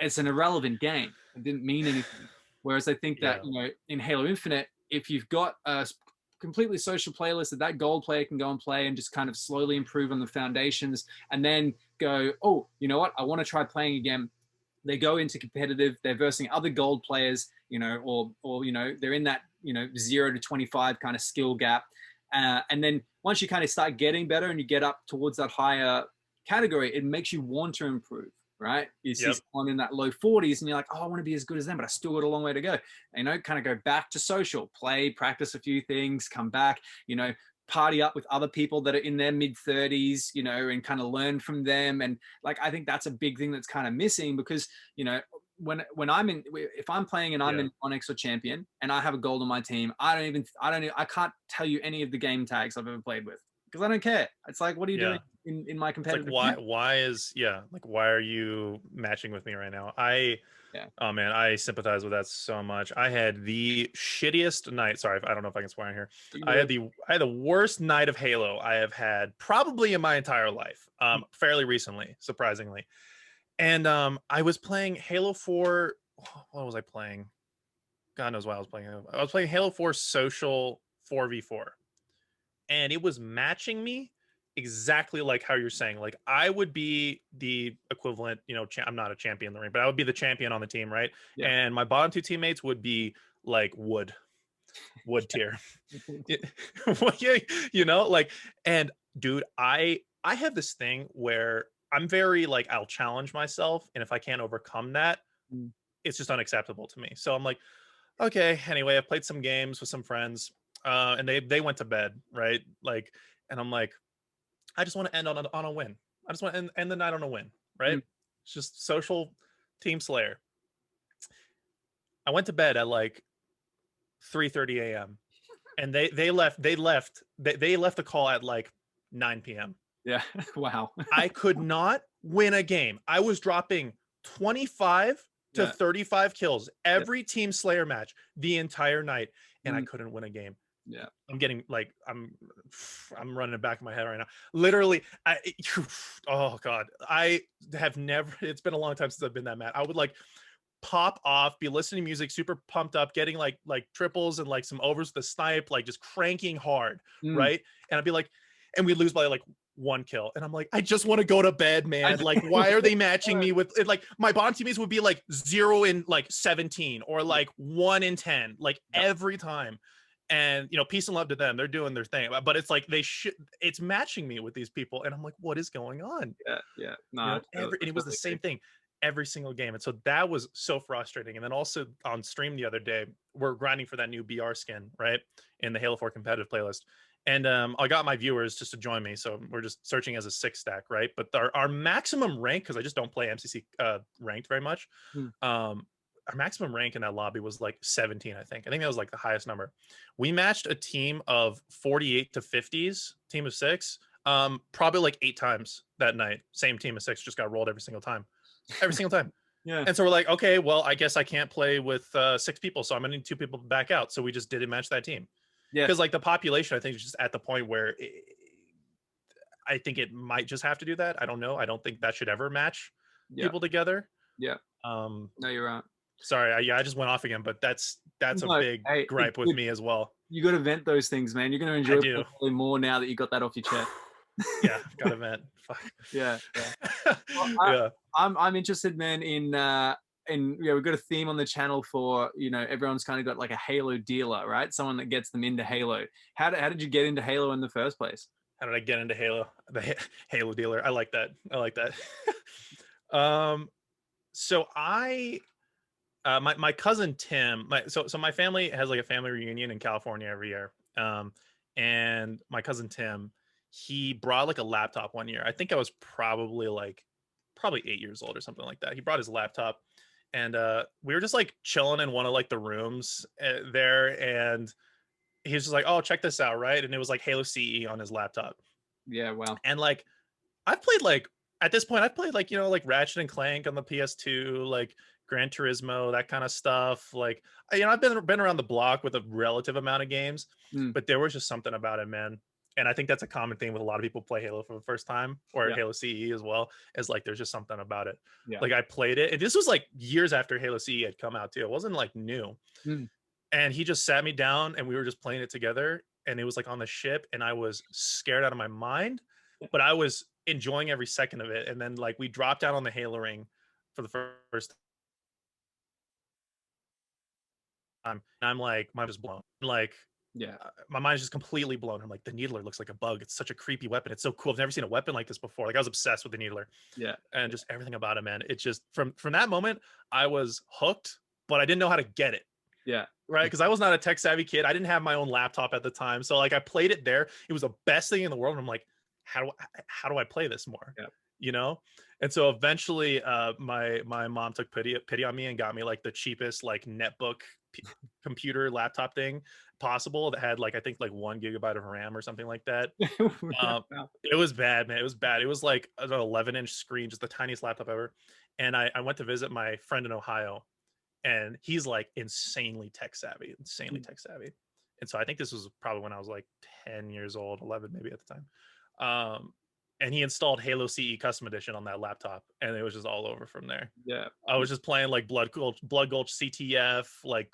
it's an irrelevant game. It didn't mean anything. Whereas I think that in Halo Infinite, if you've got a completely social playlist that gold player can go and play and just kind of slowly improve on the foundations, and then go, oh, you know what, I want to try playing again. They go into competitive, they're versing other gold players, or they're in that 0 to 25 kind of skill gap, and then once you kind of start getting better and you get up towards that higher category, it makes you want to improve, right? You see someone in that low 40s and you're like, oh, I want to be as good as them, but I still got a long way to go. Kind of go back to social, play, practice a few things, come back, party up with other people that are in their mid 30s, and kind of learn from them. And like, I think that's a big thing that's kind of missing, because, when if I'm playing and I'm in Onyx or Champion and I have a gold on my team, I can't tell you any of the game tags I've ever played with, because I don't care. It's like, what are you doing in my competitive? It's like, why are you matching with me right now? Oh man, I sympathize with that so much. I had the shittiest night. Sorry, I don't know if I can swear in here. I had the worst night of Halo I have had probably in my entire life. Fairly recently, surprisingly. And I was playing Halo 4. What was I playing? God knows why I was playing. I was playing Halo 4 Social 4v4. And it was matching me exactly like how you're saying. Like, I would be the equivalent, I'm not a champion in the ring, but I would be the champion on the team, right? Yeah. And my bottom two teammates would be like wood tier. And dude, I have this thing where I'm very like, I'll challenge myself, and if I can't overcome that, it's just unacceptable to me. So I'm like, okay, anyway, I played some games with some friends, and they went to bed, right? Like, and I'm like, I just want to end on a win. I just want to end the night on a win, right? It's just social team slayer. I went to bed at like 3:30 a.m. and they left the call at like 9 p.m. Yeah. Wow. I could not win a game. I was dropping 25 to 35 kills every team slayer match the entire night, and I couldn't win a game. Yeah. I'm getting like, I'm running it back in my head right now. Literally, oh God, I have never, it's been a long time since I've been that mad. I would like pop off, be listening to music, super pumped up, getting like triples and like some overs with the snipe, like just cranking hard, right? And I'd be like, and we lose by like 1 kill, and I'm like, I just want to go to bed, man. Like, why are they matching me with it? Like, my bottom teammates would be like 0 in like 17 or like 1 in 10, like every time. And peace and love to them, they're doing their thing, but it's like it's matching me with these people, and I'm like, what is going on? No, and it was the same thing every single game. And so that was so frustrating. And then also on stream the other day, we're grinding for that new BR skin, right, in the Halo 4 competitive playlist, And I got my viewers just to join me, so we're just searching as a 6-stack, right? But our maximum rank, because I just don't play MCC ranked very much, Hmm. our maximum rank in that lobby was like 17, I think. I think that was like the highest number. We matched a team of 48 to 50s, team of 6, probably like 8 times that night. Same team of 6 just got rolled every single time. Every single time. Yeah. And so we're like, okay, well, I guess I can't play with 6 people, so I'm gonna need 2 people to back out. So we just didn't match that team. Yeah. Because like the population, I think, is just at the point where I think it might just have to do that. I don't know. I don't think that should ever match Yeah. people together. Yeah. No, you're right. sorry, I just went off again, but that's a No, big hey, gripe with me as well. You got to vent those things, man. You're going to I enjoy do. playing more now that you got that off your chest. Yeah, got to vent. Fuck. Yeah. Well, Yeah. I'm interested, man, in we've got a theme on the channel for, everyone's kind of got like a Halo dealer, right? Someone that gets them into Halo. How did you get into Halo in the first place? How did I get into Halo? The Halo dealer. I like that. So my cousin Tim, so my family has like a family reunion in California every year. And my cousin Tim, he brought like a laptop one year. I think I was probably 8 years old or something like that. He brought his laptop, and we were just like chilling in one of like the rooms there, and he was just like, "Oh, check this out," right? And it was like Halo CE on his laptop. Yeah, wow. And like I've played like at this point, I've played like like Ratchet and Clank on the PS2, like Gran Turismo, that kind of stuff. Like I've been around the block with a relative amount of games, but there was just something about it, man. And I think that's a common thing with a lot of people play Halo for the first time, or Halo CE as well. Is like there's just something about it. Yeah. Like I played it, and this was like years after Halo CE had come out too. It wasn't like new. And he just sat me down, and we were just playing it together. And it was like on the ship, and I was scared out of my mind, but I was enjoying every second of it. And then like we dropped down on the Halo ring for the first time, and I'm like, my mind was blown. Like, yeah, my mind is just completely blown. I'm like, the Needler looks like a bug. It's such a creepy weapon. It's so cool. I've never seen a weapon like this before. Like I was obsessed with the Needler. Yeah. And just everything about it, man. It just from that moment, I was hooked, but I didn't know how to get it. Yeah. Right. Because I was not a tech savvy kid. I didn't have my own laptop at the time. So like I played it there. It was the best thing in the world. And I'm like, how do I play this more? Yeah. And so eventually my mom took pity on me and got me like the cheapest like netbook computer laptop thing possible that had like I think like 1 gigabyte of RAM or something like that. It was bad, man. It was bad. It was like an 11-inch screen, just the tiniest laptop ever. And I went to visit my friend in Ohio, and he's like insanely tech savvy. And so I think this was probably when I was like 10 years old, 11 maybe at the time. And he installed Halo CE Custom Edition on that laptop, and it was just all over from there. Yeah, I was just playing like Blood Gulch CTF, like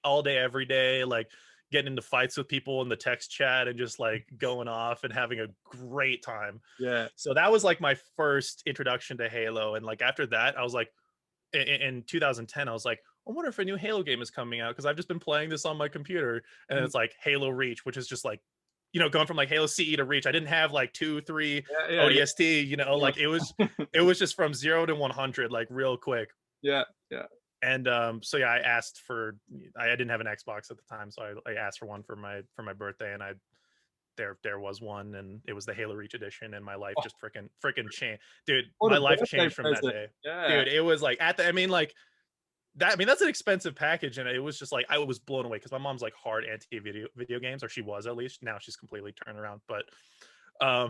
all day, every day, like getting into fights with people in the text chat and just like going off and having a great time. Yeah. So that was like my first introduction to Halo, and like after that, I was like, in 2010, I was like, I wonder if a new Halo game is coming out because I've just been playing this on my computer, and it's like Halo Reach, which is just like, going from like Halo CE to Reach. I didn't have like 2, 3 ODST, like it was just from 0 to 100, like real quick. Yeah. And so yeah, I didn't have an Xbox at the time, so I asked for one for my birthday, and there was one, and it was the Halo Reach edition, and my life just freaking changed, dude. My life changed from that day. Dude, it was like that's an expensive package, and it was just like I was blown away because my mom's like hard anti video games, or she was at least. Now she's completely turned around, but I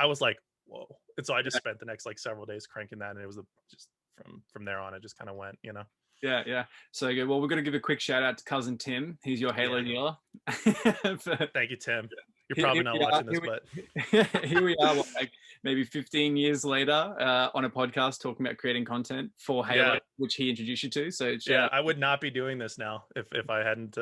was like, whoa. And so I just spent the next like several days cranking that, and it was just from there on, it just kind of went, Yeah. So good. Well, we're going to give a quick shout out to cousin Tim. He's your Halo dealer. Thank you, Tim. You're probably not watching this, but here we are, like maybe 15 years later, on a podcast talking about creating content for Halo, which he introduced you to. So I would not be doing this now if I hadn't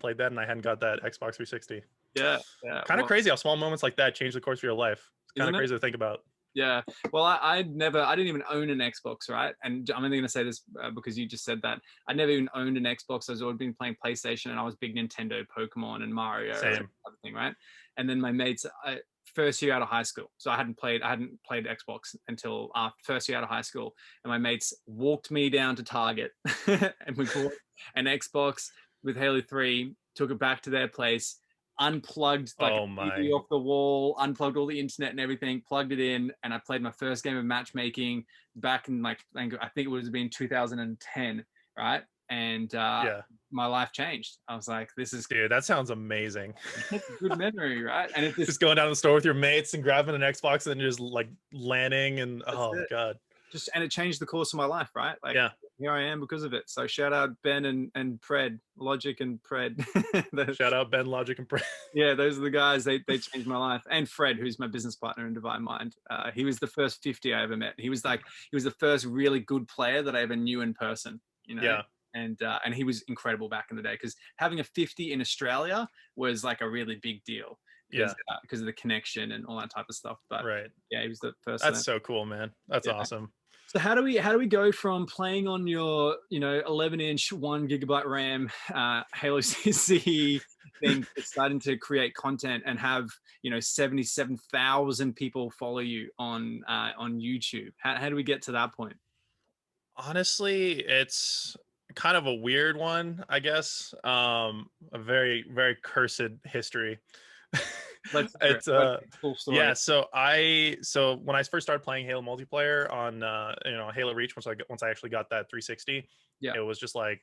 played that and I hadn't got that Xbox 360. Yeah. Kind of crazy how small moments like that change the course of your life. It's kind of crazy to think about. Yeah. Well, I didn't even own an Xbox, right? And I'm only going to say this because you just said that. I never even owned an Xbox. I was always been playing PlayStation, and I was big Nintendo, Pokemon, and Mario, and everything, right? And then my mates, first year out of high school, so I hadn't played Xbox until after first year out of high school, and my mates walked me down to Target, and we bought an Xbox with Halo 3, took it back to their place, unplugged like Oh a my. TV off the wall, unplugged all the internet and everything, plugged it in, and I played my first game of matchmaking back in like I think it would have been 2010, right? And Yeah. my life changed. I was like, this is Dude, that sounds amazing. it's a good memory, right? And it's just Just going down to the store with your mates and grabbing an Xbox and just like landing and that's oh it. god. Just and it changed the course of my life, right? Like Yeah. here I am because of it. So shout out Ben and Pred, Logic and Pred. Shout out Ben, Logic, and Pray. Yeah, those are the guys. They changed my life. And Fred, who's my business partner in Divine Mind, he was the first 50 I ever met. He was the first really good player that I ever knew in person. You know. Yeah. And he was incredible back in the day because having a 50 in Australia was like a really big deal Yeah. because of the connection and all that type of stuff. But Right. yeah, he was the first. That's so cool, man. That's Yeah. awesome. So how do we go from playing on your 11-inch 1 GB RAM Halo CC thing to starting to create content and have 77,000 people follow you on YouTube? How do we get to that point? Honestly, it's kind of a weird one, I guess. A very, very cursed history. Let's It's full story. yeah, so when I first started playing Halo multiplayer on Halo Reach, once I actually got that 360, Yeah. it was just like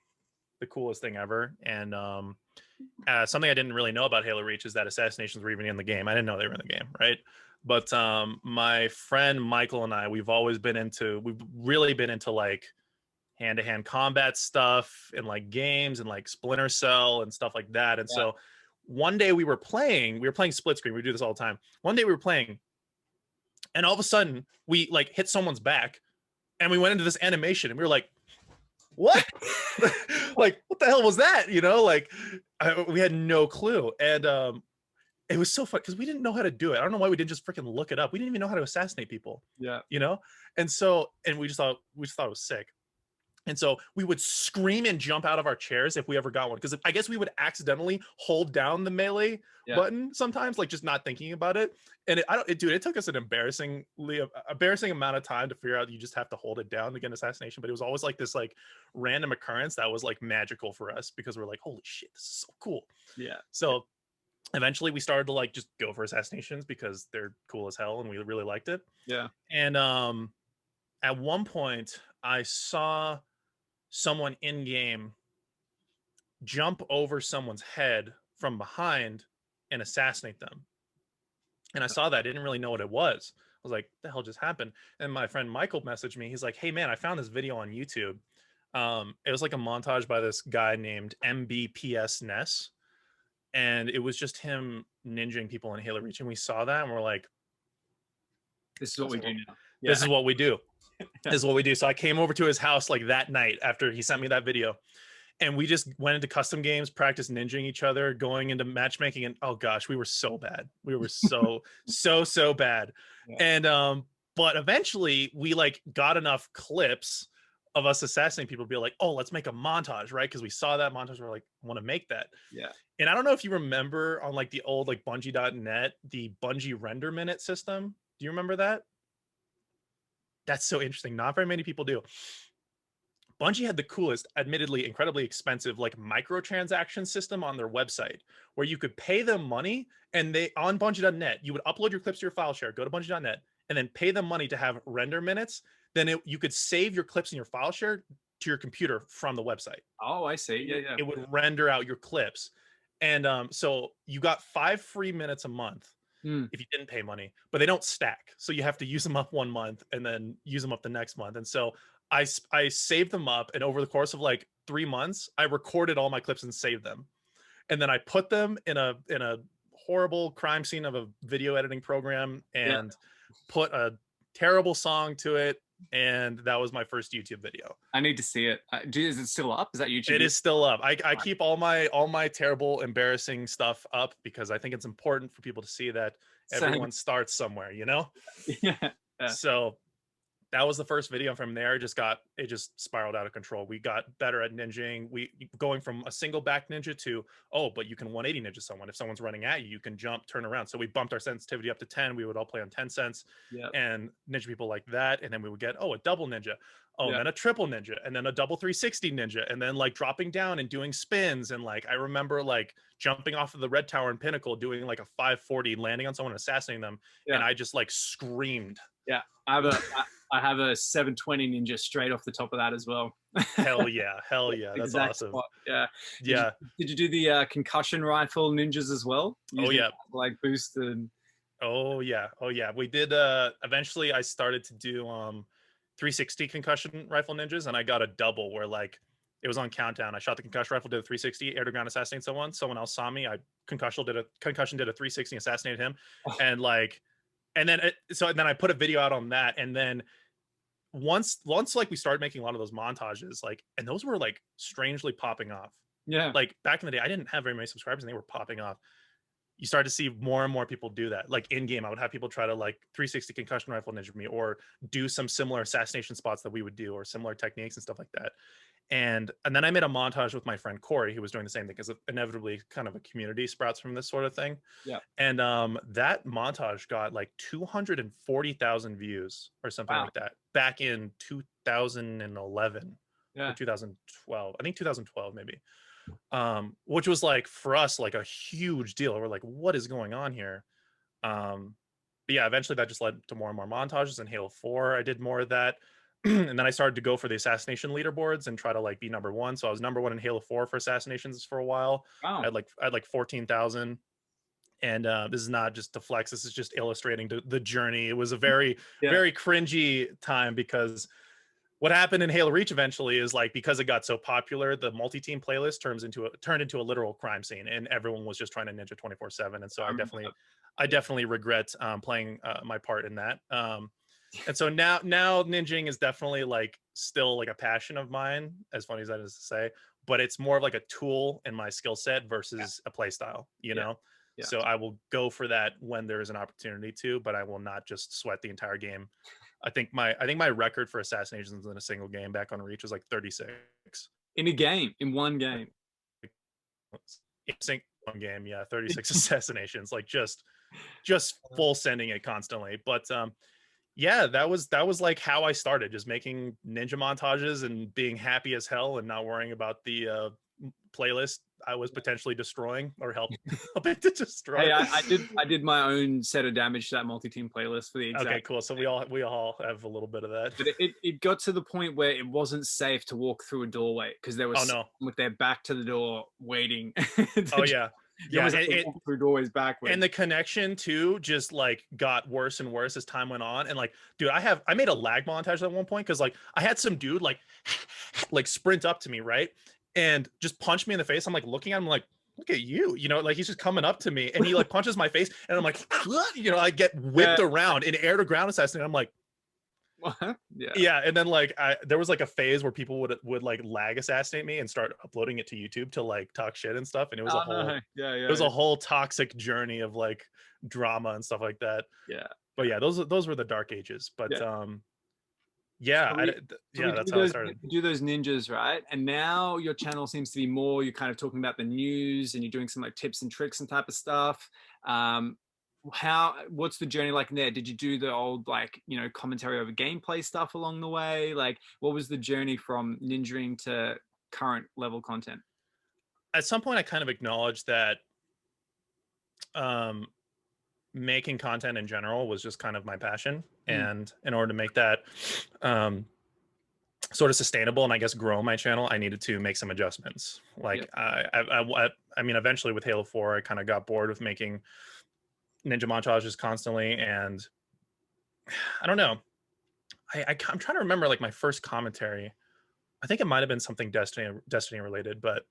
the coolest thing ever. And something I didn't really know about Halo Reach is that Assassinations were even in the game. I didn't know they were in the game, right? But my friend Michael and I, we've really been into like hand-to-hand combat stuff and like games and like Splinter Cell and stuff like that. And so one day we were playing split screen. We do this all the time. One day we were playing and all of a sudden we like hit someone's back and we went into this animation and we were like, what? Like, what the hell was that? We had no clue. And it was so fun because we didn't know how to do it. I don't know why we didn't just freaking look it up. We didn't even know how to assassinate people. Yeah. And we just thought it was sick. And so we would scream and jump out of our chairs if we ever got one. Because I guess we would accidentally hold down the melee button sometimes, like just not thinking about it. And it took us an embarrassing amount of time to figure out you just have to hold it down to get an assassination. But it was always like this like random occurrence that was like magical for us because we're like, holy shit, this is so cool. Yeah. So eventually we started to like just go for assassinations because they're cool as hell and we really liked it. Yeah. And at one point I saw someone in game jump over someone's head from behind and assassinate them. And I saw that, I didn't really know what it was. I was like, the hell just happened? And my friend Michael messaged me. He's like, hey man, I found this video on YouTube. It was like a montage by this guy named MBPS Ness. And it was just him ninjing people in Halo Reach. And we saw that and we're like, this is what we do now. Yeah. This is what we do. This is what we do. So I came over to his house like that night after he sent me that video. And we just went into custom games, practiced ninjing each other, going into matchmaking. And oh gosh, we were so bad. We were so, so bad. Yeah. And, but eventually we like got enough clips of us assassinating people to be like, oh, let's make a montage, right? Because we saw that montage. We're like, I want to make that. Yeah. And I don't know if you remember on like the old like Bungie.net, the Bungie render minute system. Do you remember that? That's so interesting. Not very many people do. Bungie had the coolest, admittedly incredibly expensive, like microtransaction system on their website where you could pay them money and they on Bungie.net, you would upload your clips to your file share, go to Bungie.net and then pay them money to have render minutes. Then you could save your clips in your file share to your computer from the website. Oh, I see. Yeah. It would render out your clips. And so you got 5 free minutes a month. If you didn't pay money, but they don't stack. So you have to use them up 1 month and then use them up the next month. And so I saved them up. And over the course of like 3 months, I recorded all my clips and saved them. And then I put them in a horrible crime scene of a video editing program and put a terrible song to it. And that was my first YouTube video. I need to see it. Is it still up? Is that YouTube? It is still up. I keep all my terrible, embarrassing stuff up because I think it's important for people to see that everyone starts somewhere, Yeah. So that was the first video. From there, it just spiraled out of control. We got better at ninjing. We going from a single back ninja to, oh, but you can 180 ninja someone. If someone's running at you, you can jump, turn around. So we bumped our sensitivity up to 10. We would all play on 10 cents and ninja people like that. And then we would get, oh, a double ninja. Oh, and then a triple ninja, and then a double 360 ninja, and then like dropping down and doing spins. And like I remember like jumping off of the red tower and pinnacle, doing like a 540, landing on someone, assassinating them, and I just like screamed. Yeah, I have a 720 ninja straight off the top of that as well. Hell yeah, that's awesome. Spot. Yeah, yeah. Did you do the concussion rifle ninjas as well? Oh yeah, like boosted. Oh yeah, we did. Eventually I started to do 360 concussion rifle ninjas, and I got a double where like it was on countdown. I shot the concussion rifle, did a 360, air to ground, assassinated someone else saw me, I concussion did a 360, assassinated him. And like, and then then I put a video out on that. And then once like we started making a lot of those montages, like, and those were like strangely popping off. Yeah, like back in the day I didn't have very many subscribers and they were popping off. You start to see more and more people do that. Like in game, I would have people try to like 360 concussion rifle ninja me, or do some similar assassination spots that we would do, or similar techniques and stuff like that. And then I made a montage with my friend Corey, who was doing the same thing, because inevitably kind of a community sprouts from this sort of thing. Yeah. And that montage got like 240,000 views or something like that back in 2011 or 2012. I think 2012 maybe. Which was like for us like a huge deal. We're like, what is going on here? But yeah, eventually that just led to more and more montages. In Halo 4 I did more of that. And then I started to go for the assassination leaderboards and try to like be number one. So I was number one in Halo 4 for assassinations for a while. I had like 14,000. And this is not just to flex, this is just illustrating the journey. It was a very very cringy time, because what happened in Halo Reach eventually is like, because it got so popular, the multi-team playlist turned into a literal crime scene, and everyone was just trying to ninja 24/7. And so I definitely regret playing my part in that. And so now ninjing is definitely like still like a passion of mine, as funny as that is to say, but it's more of like a tool in my skill set versus a play style, you know? Yeah. So I will go for that when there is an opportunity to, but I will not just sweat the entire game. I think my record for assassinations in a single game back on Reach was like 36. In one game. One game, yeah, 36 assassinations, like just full sending it constantly. But yeah, that was like how I started, just making ninja montages and being happy as hell and not worrying about the playlist I was potentially destroying or helping to destroy. Hey, I did my own set of damage to that multi-team playlist for the exact. Okay, cool. So we all have a little bit of that. But it got to the point where it wasn't safe to walk through a doorway, because there was someone with their back to the door waiting. Through doorways backwards. And the connection too just like got worse and worse as time went on. And like, dude, I made a lag montage at one point, because like I had some dude like sprint up to me, right, and just punch me in the face. I'm like looking at him like, look at you, you know, like he's just coming up to me and he like punches my face, and I'm like, you know, I get whipped around in air to ground assassination. I'm like, what? And then like there was like a phase where people would like lag assassinate me and start uploading it to YouTube to like talk shit and stuff, and it was a whole toxic journey of like drama and stuff like that. But yeah, those were the dark ages. But that's how I started. Do those ninjas, right? And now your channel seems to be more, you're kind of talking about the news, and you're doing some like tips and tricks and type of stuff. What's the journey like there? Did you do the old like, you know, commentary over gameplay stuff along the way? Like, what was the journey from ninjaing to current level content? At some point I kind of acknowledged that making content in general was just kind of my passion, and in order to make that sort of sustainable and I guess grow my channel, I needed to make some adjustments. Like I mean, eventually with Halo 4 I kind of got bored with making ninja montages constantly, and I don't know, I'm trying to remember like my first commentary. I think it might have been something Destiny related, but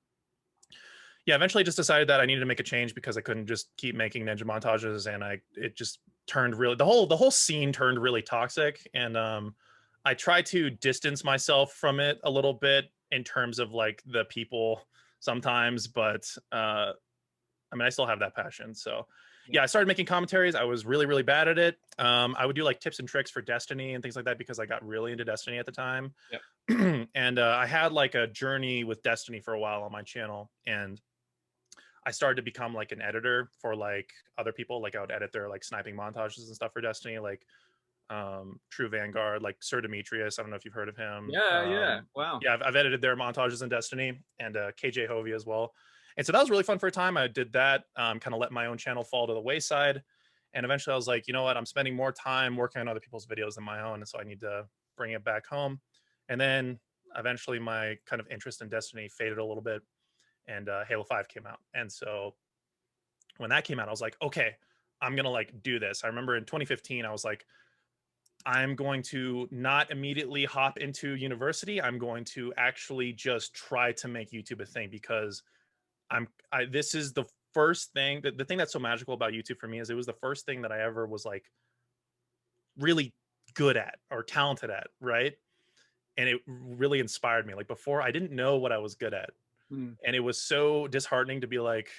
yeah, eventually just decided that I needed to make a change, because I couldn't just keep making ninja montages, and it just turned really, the whole scene turned really toxic, and I tried to distance myself from it a little bit in terms of like the people sometimes, but I mean I still have that passion. So yeah, I started making commentaries. I was really, really bad at it. I would do like tips and tricks for Destiny and things like that because I got really into Destiny at the time. Yep. And I had like a journey with Destiny for a while on my channel, and I started to become like an editor for like other people. Like I would edit their like sniping montages and stuff for Destiny, like True Vanguard, like Sir Demetrius. I don't know if you've heard of him. Yeah. Wow. Yeah, I've edited their montages in Destiny, and KJ Hovey as well. And so that was really fun for a time. I did that, kind of let my own channel fall to the wayside. And eventually I was like, you know what? I'm spending more time working on other people's videos than my own. And so I need to bring it back home. And then eventually my kind of interest in Destiny faded a little bit, and Halo 5 came out. And so when that came out, I was like, okay, I'm going to like do this. I remember in 2015, I was like, I'm going to not immediately hop into university. I'm going to actually just try to make YouTube a thing, because this is the first thing, the thing that's so magical about YouTube for me is it was the first thing that I ever was like really good at or talented at, right? And it really inspired me. Like before, I didn't know what I was good at. And it was so disheartening to be like,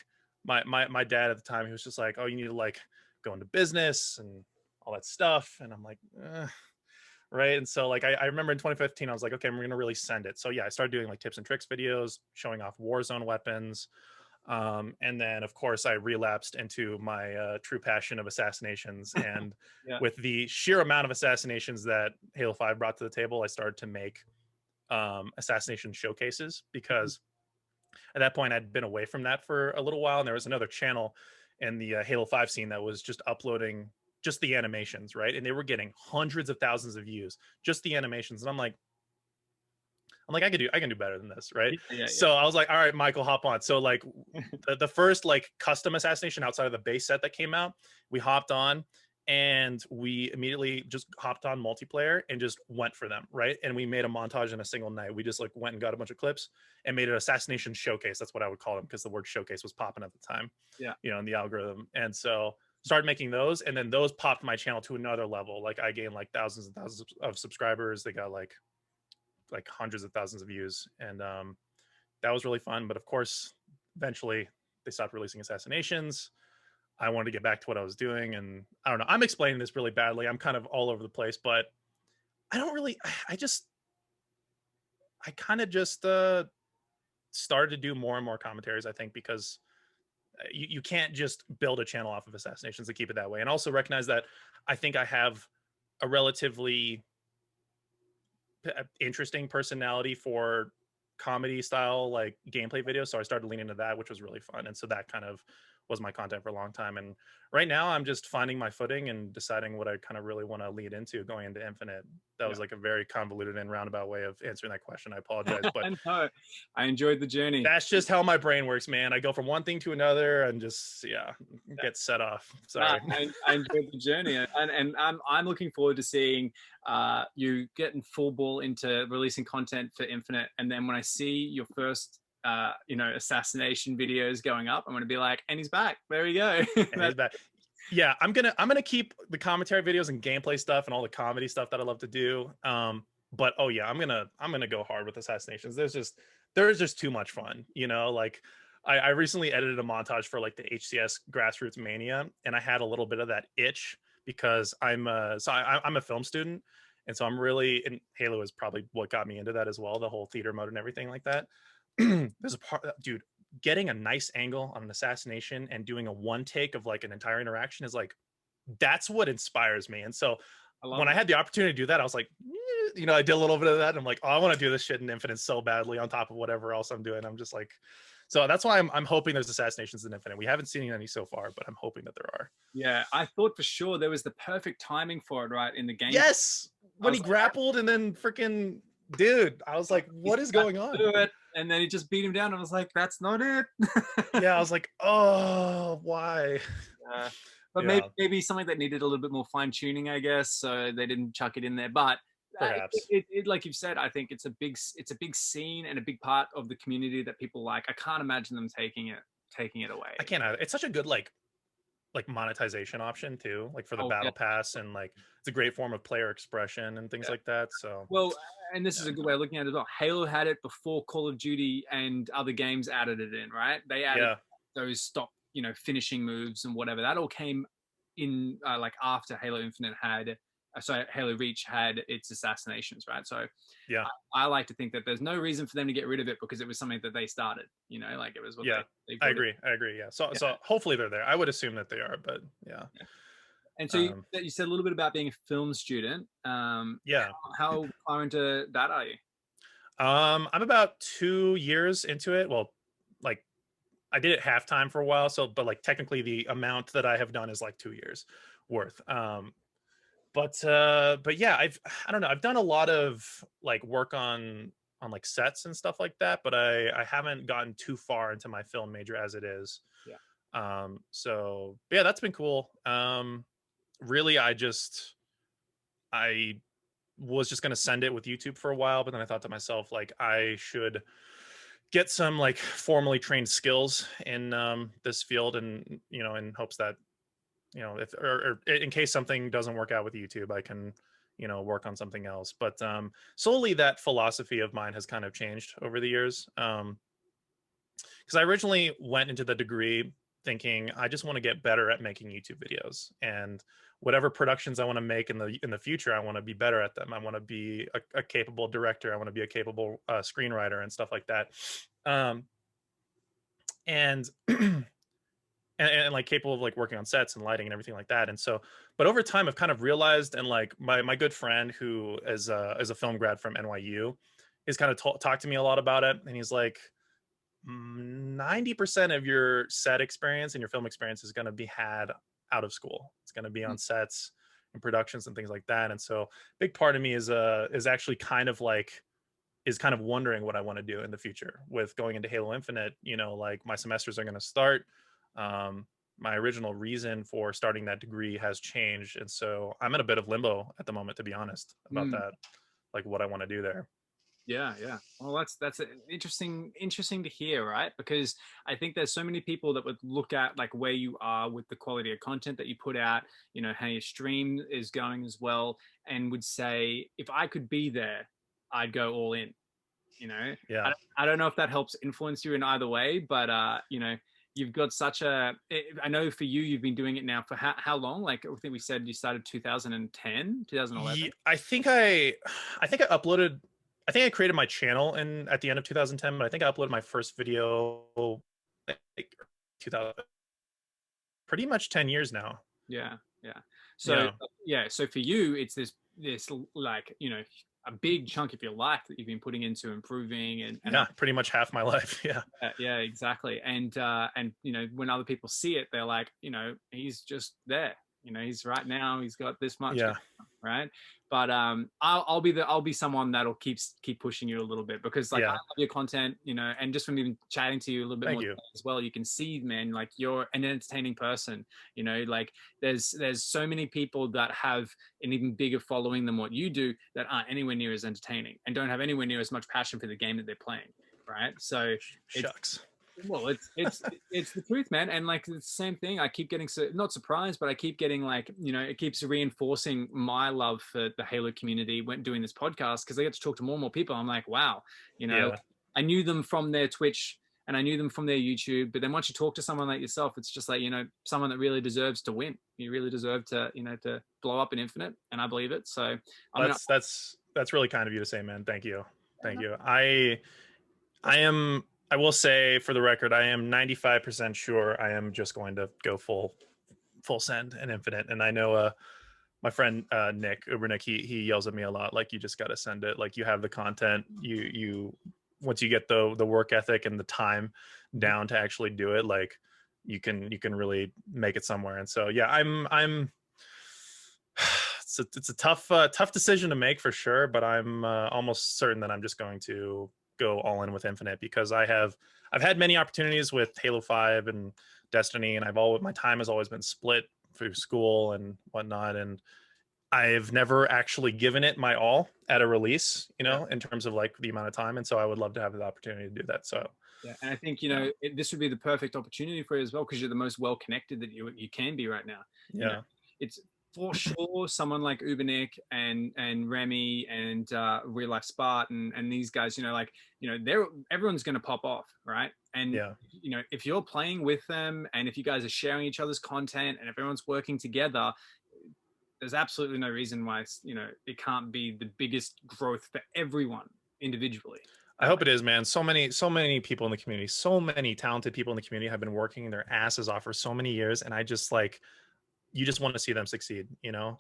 my dad at the time, he was just like, oh, you need to like go into business and all that stuff. And I'm like, right. And so like I remember in 2015, I was like, okay, I'm gonna really send it. So yeah, I started doing like tips and tricks videos, showing off Warzone weapons. And then of course I relapsed into my true passion of assassinations. And Yeah. with the sheer amount of assassinations that Halo 5 brought to the table, I started to make assassination showcases, because at that point I'd been away from that for a little while, and there was another channel in the Halo 5 scene that was just uploading just the animations, right? And they were getting hundreds of thousands of views, just the animations. And I'm like, I can do better than this, right? Yeah. So I was like, all right, Michael, hop on. So like the first like custom assassination outside of the base set that came out, we hopped on, and we immediately just hopped on multiplayer and just went for them, right? And we made a montage in a single night. We just like went and got a bunch of clips and made an assassination showcase. That's what I would call them, because the word showcase was popping at the time, Yeah. you know, in the algorithm. And so started making those, and then those popped my channel to another level. Like I gained like thousands and thousands of subscribers. They got like hundreds of thousands of views, and that was really fun. But of course, eventually they stopped releasing assassinations. I wanted to get back to what I was doing, and I don't know, I'm explaining this really badly, I'm kind of all over the place, but I don't really, I kind of just started to do more and more commentaries, I think, because you can't just build a channel off of assassinations to keep it that way. And also recognize that I think I have a relatively interesting personality for comedy style like gameplay videos, so I started leaning into that, which was really fun. And so that kind of was my content for a long time. And right now I'm just finding my footing and deciding what I kind of really want to lead into going into Infinite. That was like a very convoluted and roundabout way of answering that question. I apologize, but I know. I enjoyed the journey. that's just how my brain works, man. I go from one thing to another and just get set off. Sorry. No, I enjoyed the journey, and I'm looking forward to seeing you getting full ball into releasing content for Infinite. And then when I see your first assassination videos going up, I'm going to be like, and he's back. There we go. And he's back. Yeah, I'm gonna keep the commentary videos and gameplay stuff and all the comedy stuff that I love to do. But oh yeah, I'm gonna go hard with assassinations. There's just too much fun, you know. Like I recently edited a montage for like the HCS Grassroots Mania, and I had a little bit of that itch because I'm a film student, and so I'm really, and Halo is probably what got me into that as well, the whole theater mode and everything like that. There's a part, dude, getting a nice angle on an assassination and doing a one take of like an entire interaction is like, that's what inspires me. And so when I had the opportunity to do that, I was like, I did a little bit of that. And I'm like, oh, I want to do this shit in Infinite so badly on top of whatever else I'm doing. I'm just like, so that's why I'm hoping there's assassinations in Infinite. We haven't seen any so far, but I'm hoping that there are. Yeah, I thought for sure there was the perfect timing for it, right, in the game. Yes, when he grappled and then freaking, dude, I was like, what is going on? And then he just beat him down. I was like, that's not it. Yeah, I was like, oh, why? But maybe something that needed a little bit more fine tuning, I guess. So they didn't chuck it in there. But perhaps it like you've said, I think it's a big scene and a big part of the community that people like. I can't imagine them taking it away. I can't either. It's such a good like monetization option too, like for the battle pass, and like it's a great form of player expression and things like that. So well, and this is a good way of looking at it as well. Halo had it before Call of Duty and other games added it in, right? They added those stop you know, finishing moves and whatever, that all came in like after Halo Infinite had, sorry, Halo Reach had its assassinations, right? So Yeah. I like to think that there's no reason for them to get rid of it because it was something that they started, you know, like it was what Yeah. they I brought it. agree. I agree. Yeah. So Yeah. so hopefully they're there. I would assume that they are, but yeah. Yeah. And so Um, you said a little bit about being a film student. yeah. How far into that are you? I'm about 2 years into it. Well, like I did it halftime for a while, so but like technically the amount that I have done is like 2 years worth. But yeah, I don't know. I've done a lot of like work on like sets and stuff like that, but I haven't gotten too far into my film major as it is. Yeah. So yeah, that's been cool. Really, I was just gonna send it with YouTube for a while, but then I thought to myself, like, I should get some like formally trained skills in this field, and in hopes that if or in case something doesn't work out with YouTube, I can work on something else. But solely that philosophy of mine has kind of changed over the years. Because I originally went into the degree thinking I just want to get better at making YouTube videos, and whatever productions I want to make in the future, I want to be better at them. I want to be a capable director. I want to be a capable screenwriter and stuff like that. Um, and and like capable of like working on sets and lighting and everything like that. And so, but over time, I've kind of realized, and like my good friend who is a film grad from NYU, has kind of talked to me a lot about it, and he's like, 90% of your set experience and your film experience is going to be had out of school. It's going to be on sets and productions and things like that. And so, big part of me is actually kind of wondering what I want to do in the future with going into Halo Infinite. Like my semesters are going to start. My original reason for starting that degree has changed, and so I'm in a bit of limbo at the moment, to be honest, about that, like what I want to do there. Yeah, yeah. Well, that's interesting to hear, right? Because I think there's so many people that would look at like where you are with the quality of content that you put out, you know, how your stream is going as well, and would say, if I could be there, I'd go all in. You know, Yeah. I don't know if that helps influence you in either way, but you know, you've got such a. I know for you, you've been doing it now for how long? Like I think we said you started 2010, 2011. I think I uploaded. I think I created my channel at the end of 2010, but I think I uploaded my first video like 2000, pretty much 10 years now. Yeah, yeah. So Yeah. yeah, so for you, it's this like, you know, a big chunk of your life that you've been putting into improving and Yeah, pretty much half my life. Yeah. yeah, exactly. And you know, when other people see it, they're like, you know, he's just there. You know, he's right now. He's got this much, Yeah. right? But I'll be someone that'll keep pushing you a little bit because like I Yeah. love your content, you know, and just from even chatting to you a little bit Thank more you. as well, you can see, man, like you're an entertaining person. You know, like there's so many people that have an even bigger following than what you do that aren't anywhere near as entertaining and don't have anywhere near as much passion for the game that they're playing, right? So it's Shucks. well, it's the truth, man. And like it's the same thing. I keep getting not surprised, but I keep getting like, you know, it keeps reinforcing my love for the Halo community when doing this podcast because I get to talk to more and more people. I'm like, wow, you know, Yeah. I knew them from their Twitch and I knew them from their YouTube, but then once you talk to someone like yourself, it's just like, you know, someone that really deserves to win. You really deserve to, you know, to blow up in Infinite, and I believe it. So I mean, That's really kind of you to say, man. Thank you. Thank you. I will say for the record, I am 95% sure I am just going to go full send and infinite. And I know my friend Nick Ubernick, he yells at me a lot, like, you just got to send it. Like, you have the content, you once you get the work ethic and the time down to actually do it, like you can really make it somewhere. And so yeah, I'm it's a tough decision to make for sure, but I'm almost certain that I'm just going to go all in with Infinite because I've had many opportunities with Halo 5 and Destiny, and my time has always been split through school and whatnot, and I've never actually given it my all at a release, in terms of like the amount of time. And so I would love to have the opportunity to do that. So yeah, and I think this would be the perfect opportunity for you as well because you're the most well connected that you can be right now. You yeah. know, it's for sure, someone like Ubernick and Remy and Real Life Spartan and these guys, like, everyone's going to pop off, right? And Yeah. if you're playing with them and if you guys are sharing each other's content and if everyone's working together, there's absolutely no reason why it can't be the biggest growth for everyone individually. I hope it is, man. So many people in the community, so many talented people in the community have been working their asses off for so many years, and I just like, you just want to see them succeed, you know?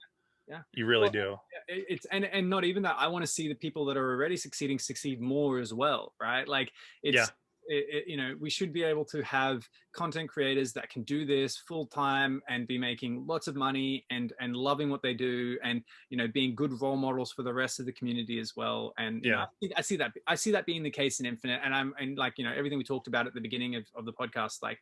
Yeah. You really Well, do. it's and not even that. I want to see the people that are already succeeding succeed more as well, right? Like Yeah. we should be able to have content creators that can do this full time and be making lots of money and loving what they do and being good role models for the rest of the community as well. And Yeah. I see that being the case in Infinite. And like everything we talked about at the beginning of the podcast, like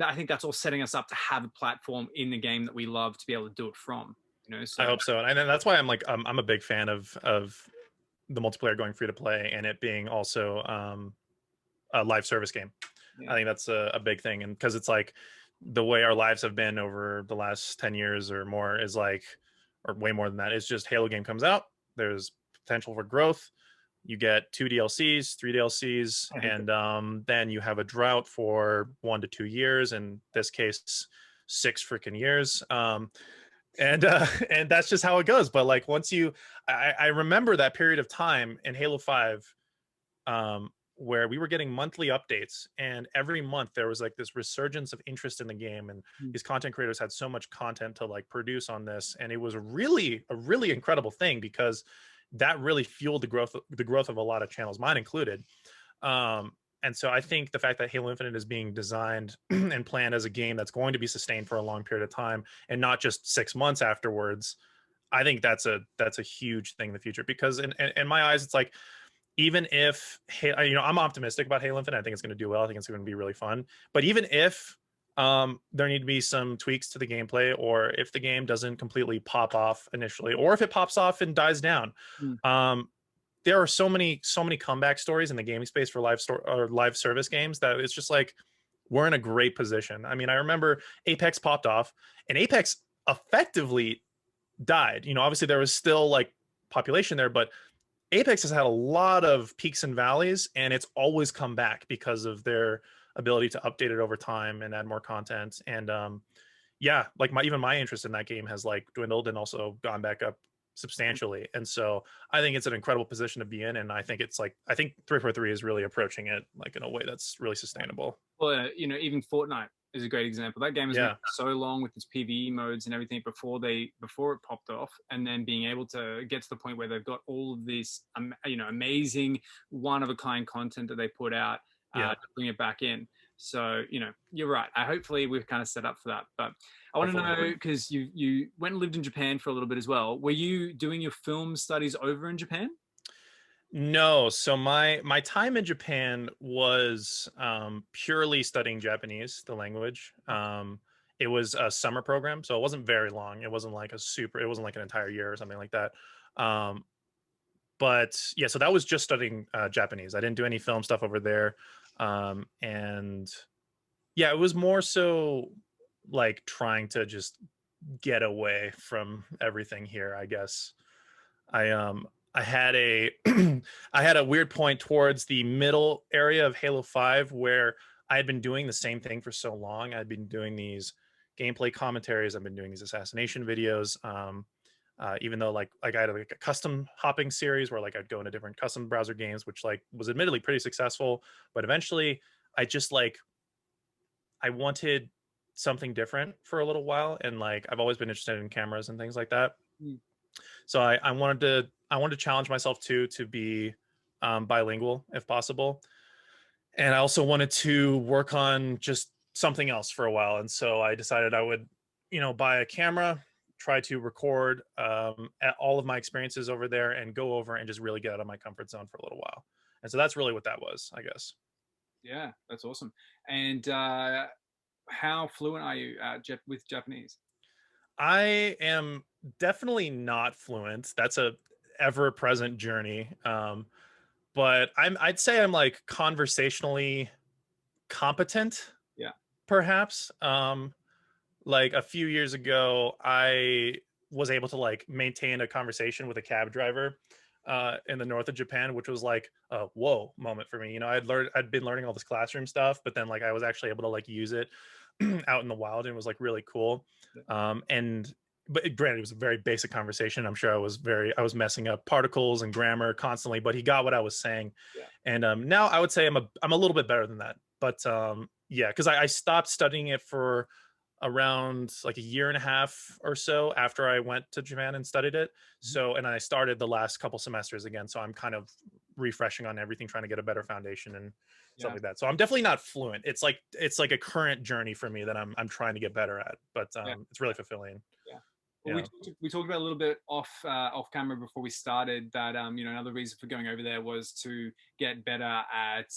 I think that's all setting us up to have a platform in the game that we love to be able to do it from. So I hope so. And that's why I'm like, I'm a big fan of the multiplayer going free to play and it being also a live service game. yeah. I think that's a big thing. And because it's like the way our lives have been over the last 10 years or more is like, or way more than that, it's just Halo game comes out. There's potential for growth. You get 2 DLCs, 3 DLCs, and then you have a drought for 1 to 2 years. In this case, 6 freaking years. And that's just how it goes. But like once I remember that period of time in Halo 5 where we were getting monthly updates, and every month there was like this resurgence of interest in the game, and these content creators had so much content to like produce on this, and it was really a really incredible thing because that really fueled the growth of a lot of channels, mine included. And so I think the fact that Halo Infinite is being designed and planned as a game that's going to be sustained for a long period of time and not just 6 months afterwards, I think that's a huge thing in the future. Because in my eyes, it's like, even if I'm optimistic about Halo Infinite, I think it's going to do well. I think it's going to be really fun. But even if there need to be some tweaks to the gameplay, or if the game doesn't completely pop off initially, or if it pops off and dies down, there are so many comeback stories in the gaming space for live service games that it's just like we're in a great position. I mean, I remember Apex popped off, and Apex effectively died. Obviously there was still like population there, but Apex has had a lot of peaks and valleys, and it's always come back because of their ability to update it over time and add more content. And yeah, like my interest in that game has like dwindled and also gone back up substantially. And so I think it's an incredible position to be in, and I think 343 is really approaching it like in a way that's really sustainable. Well, even Fortnite is a great example. That game has been so long with its PvE modes and everything before it popped off, and then being able to get to the point where they've got all of this amazing one of a kind content that they put out to bring it back in. So you're right. Hopefully we've kind of set up for that. But I want to know, because you went and lived in Japan for a little bit as well. Were you doing your film studies over in Japan? No. So my time in Japan was purely studying Japanese, the language. It was a summer program, so it wasn't very long. It wasn't like an entire year or something like that. But yeah, so that was just studying Japanese. I didn't do any film stuff over there. And yeah, it was more so like trying to just get away from everything here, I guess. I had a I had a weird point towards the middle area of Halo 5 where I had been doing the same thing for so long. I'd been doing these gameplay commentaries. I've been doing these assassination videos. Even though like I had like a custom hopping series where like I'd go into different custom browser games, which like was admittedly pretty successful, but eventually I just like I wanted something different for a little while, and like I've always been interested in cameras and things like that. So I wanted to challenge myself to be bilingual if possible, and I also wanted to work on just something else for a while. And so I decided I would buy a camera, try to record at all of my experiences over there, and go over and just really get out of my comfort zone for a little while. And so that's really what that was, I guess. Yeah, that's awesome. And how fluent are you with Japanese? I am definitely not fluent. That's a ever-present journey. But I'd say I'm like conversationally competent. Yeah. Perhaps. like a few years ago, I was able to like maintain a conversation with a cab driver in the north of Japan, which was like a whoa moment for me. You know, I'd been learning all this classroom stuff, but then like I was actually able to like use it out in the wild, and it was like really cool. And but granted, it was a very basic conversation. I'm sure I was messing up particles and grammar constantly, but he got what I was saying. Yeah. And now I would say I'm a little bit better than that. But yeah, because I stopped studying it for around like a year and a half or so after I went to Japan and studied it. So, and I started the last couple semesters again. So I'm kind of refreshing on everything, trying to get a better foundation and stuff Yeah. like that. So I'm definitely not fluent. It's like a current journey for me that I'm trying to get better at, but Yeah. it's really fulfilling. Yeah. Well, Yeah. we talked about a little bit off camera before we started that you know, another reason for going over there was to get better at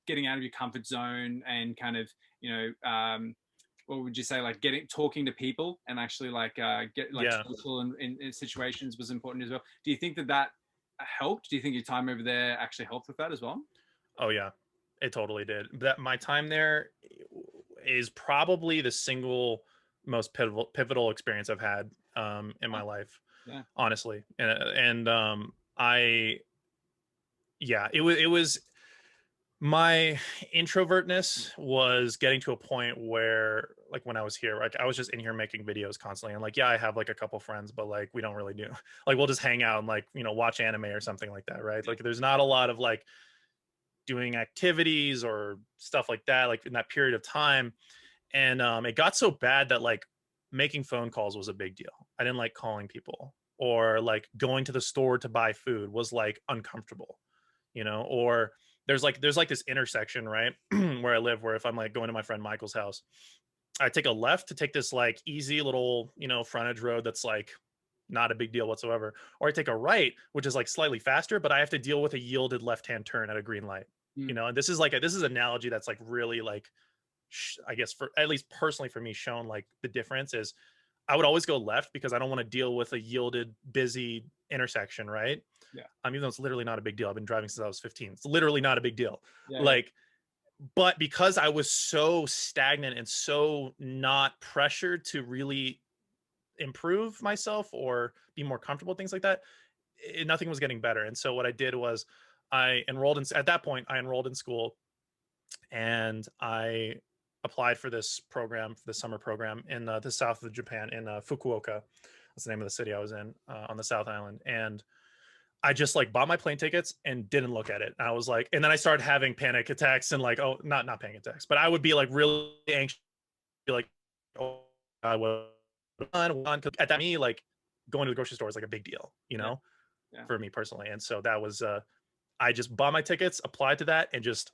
getting out of your comfort zone and kind of, you know, what would you say, like talking to people and actually like get like Yeah. social in situations was important as well. Do you think that that helped? Do you think your time over there actually helped with that as well? Oh yeah, it totally did. That my time there is probably the single most pivotal experience I've had in my life, Yeah. honestly. And I yeah, it was my introvertness was getting to a point where like when I was here, like I was just in here making videos constantly, and like yeah, I have like a couple friends, but like we don't really do like we'll just hang out and like, you know, watch anime or something like that, right? Like there's not a lot of like doing activities or stuff like that like in that period of time. And it got so bad that like making phone calls was a big deal. I didn't like calling people, or like going to the store to buy food was like uncomfortable, you know. Or there's like this intersection, right, where I live, where if I'm like going to my friend Michael's house, I take a left to take this like easy little, you know, frontage road that's like not a big deal whatsoever, or I take a right, which is like slightly faster, but I have to deal with a yielded left-hand turn at a green light, you Mm. know. And this is an analogy that's like really like I guess for at least personally for me shown like the difference is I would always go left because I don't want to deal with a yielded busy intersection, right? Yeah. Even though it's literally not a big deal. I've been driving since I was 15. It's literally not a big deal. Yeah. Yeah. Like, but because I was so stagnant and so not pressured to really improve myself or be more comfortable, things like that, nothing was getting better. And so what I did was at that point, I enrolled in school, and I applied for this program, for the summer program in the south of Japan, in Fukuoka. That's the name of the city I was in on the South Island. And I just like bought my plane tickets and didn't look at it. And I was like, and then I started having panic attacks and like, oh, not panic attacks, but I would be like really anxious, be like, oh, I was on. At that, me like going to the grocery store is like a big deal, you Yeah. know, Yeah. for me personally. And so that was, I just bought my tickets, applied to that, and just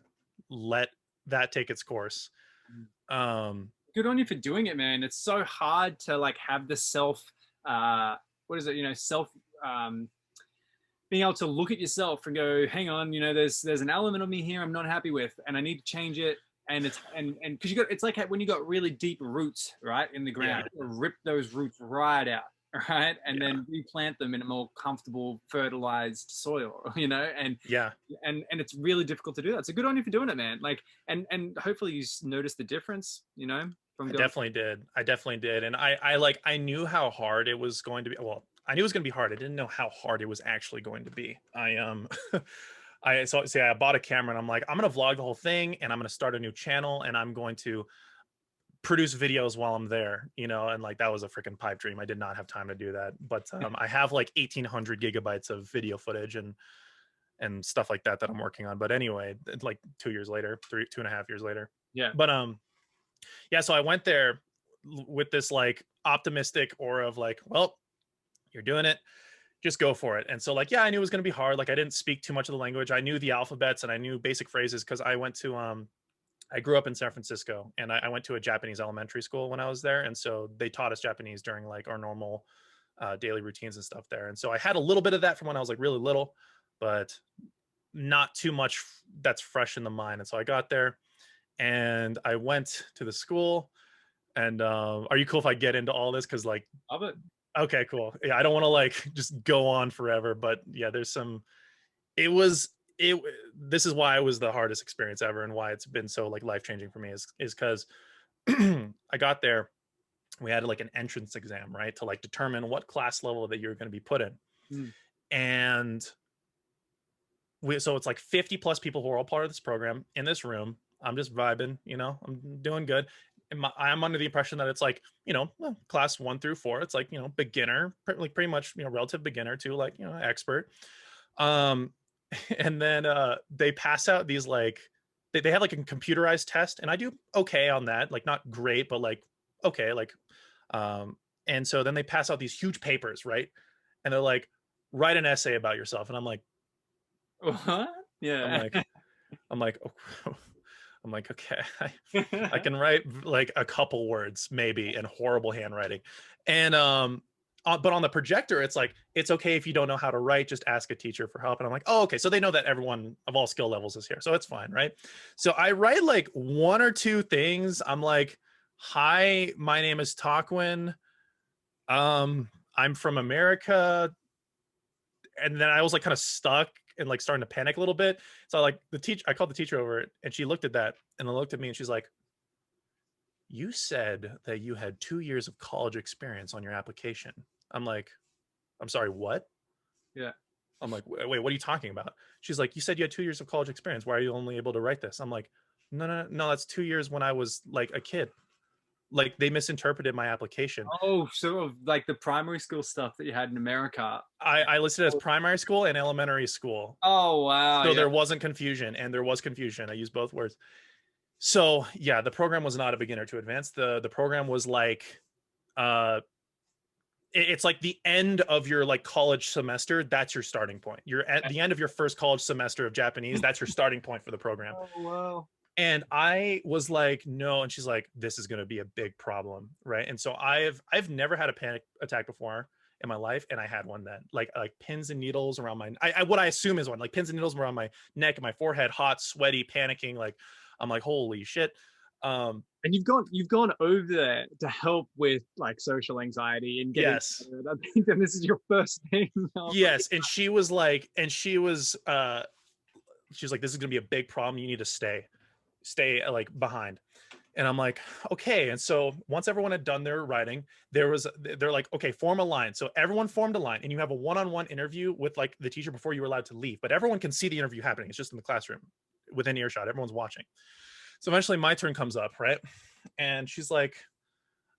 let that take its course. Mm. Um, Good on you for doing it, man. It's so hard to like have the self, what is it? You know, self, um, being able to look at yourself and go, hang on, you know, there's an element of me here I'm not happy with, and I need to change it. And it's and because you got, it's like when you got really deep roots, right, in the ground, yeah, you gotta rip those roots right out, right, and yeah, then replant them in a more comfortable, fertilized soil, you know, yeah. and it's really difficult to do that. So good on you for doing it, man. Like, and hopefully you notice the difference, you know, from I going. definitely did. I definitely did. And I like, I knew how hard it was going to be. Well, I knew it was going to be hard. I didn't know how hard it was actually going to be. I bought a camera, and I'm like, I'm going to vlog the whole thing, and I'm going to start a new channel, and I'm going to produce videos while I'm there, you know. And like, that was a freaking pipe dream. I did not have time to do that. But I have like 1,800 gigabytes of video footage and stuff like that I'm working on. But anyway, like 2 years later, 2.5 years later. Yeah. But yeah, so I went there with this like optimistic aura of like, well, you're doing it, just go for it. And so like, yeah, I knew it was going to be hard. Like I didn't speak too much of the language. I knew the alphabets and I knew basic phrases because I grew up in San Francisco, and I went to a Japanese elementary school when I was there. And so they taught us Japanese during like our normal daily routines and stuff there. And so I had a little bit of that from when I was like really little, but not too much that's fresh in the mind. And so I got there and I went to the school. And are you cool if I get into all this? Because like, Love it. okay, cool. Yeah, I don't want to like just go on forever, but yeah, there's some. It was it. This is why it was the hardest experience ever, and why it's been so like life changing for me is because I got there, we had like an entrance exam, right, to like determine what class level that you're going to be put in. Mm. And so it's like 50 plus people who are all part of this program in this room. I'm just vibing, I'm doing good. And I'm under the impression that it's like, class 1 through 4. It's like, beginner, pretty much, relative beginner to like, expert. Um, and then they pass out these like, they have like a computerized test, and I do okay on that, like not great, but like okay, like, um, and so then they pass out these huge papers, right? And they're like, write an essay about yourself, and What? I'm Yeah. like, I'm like, oh, I'm like, okay, I can write like a couple words maybe in horrible handwriting, and but on the projector, it's like it's okay if you don't know how to write, just ask a teacher for help. And I'm like, oh, okay, so they know that everyone of all skill levels is here, so it's fine, right? So I write like one or two things. I'm like, hi, my name is Taquin. I'm from America, and then I was like kind of stuck and like starting to panic a little bit. So like I called the teacher over, and she looked at that and then looked at me, and she's like, you said that you had 2 years of college experience on your application. I'm like, I'm sorry, what? Yeah. I'm like, wait, what are you talking about? She's like, you said you had 2 years of college experience. Why are you only able to write this? I'm like, no, that's 2 years when I was like a kid. Like they misinterpreted my application. Oh, sort of like the primary school stuff that you had in America. I listed it as primary school and elementary school. Oh, wow. So Yeah. there wasn't confusion, and there was confusion. I used both words. So yeah, the program was not a beginner to advanced. The program was like, uh, it's like the end of your like college semester. That's your starting point. You're at the end of your first college semester of Japanese. That's your starting point for the program. Oh, wow. And I was like, no. And she's like, this is going to be a big problem, right? And so I've never had a panic attack before in my life, and I had one then, like pins and needles around my, what I assume is one, like pins and needles around my neck and my forehead, hot, sweaty, panicking. Like I'm like, holy shit. And you've gone over there to help with like social anxiety and getting Yes, I think that this is your first thing. yes. And she was like, she's like, this is gonna be a big problem. You need to stay like behind. And I'm like, okay. And so once everyone had done their writing, they're like, okay, form a line. So everyone formed a line, and you have a one-on-one interview with like the teacher before you're allowed to leave. But everyone can see the interview happening. It's just in the classroom within earshot. Everyone's watching. So eventually my turn comes up, right? And she's like,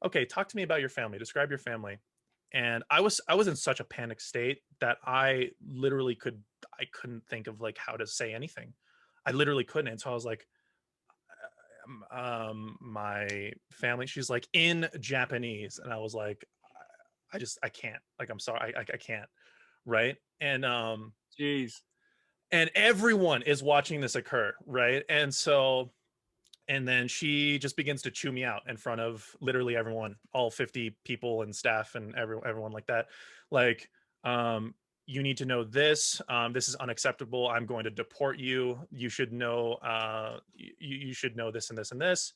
okay, talk to me about your family. Describe your family. And I was in such a panic state that I couldn't think of like how to say anything. I literally couldn't. And so I was like, my family. She's like, in Japanese. And I was like, I can't. Like, I'm sorry, I can't. Right. Jeez. And everyone is watching this occur, right? And then she just begins to chew me out in front of literally everyone, all 50 people and staff and everyone like that. Like, you need to know this. This is unacceptable. I'm going to deport you. You should know. You should know this and this and this.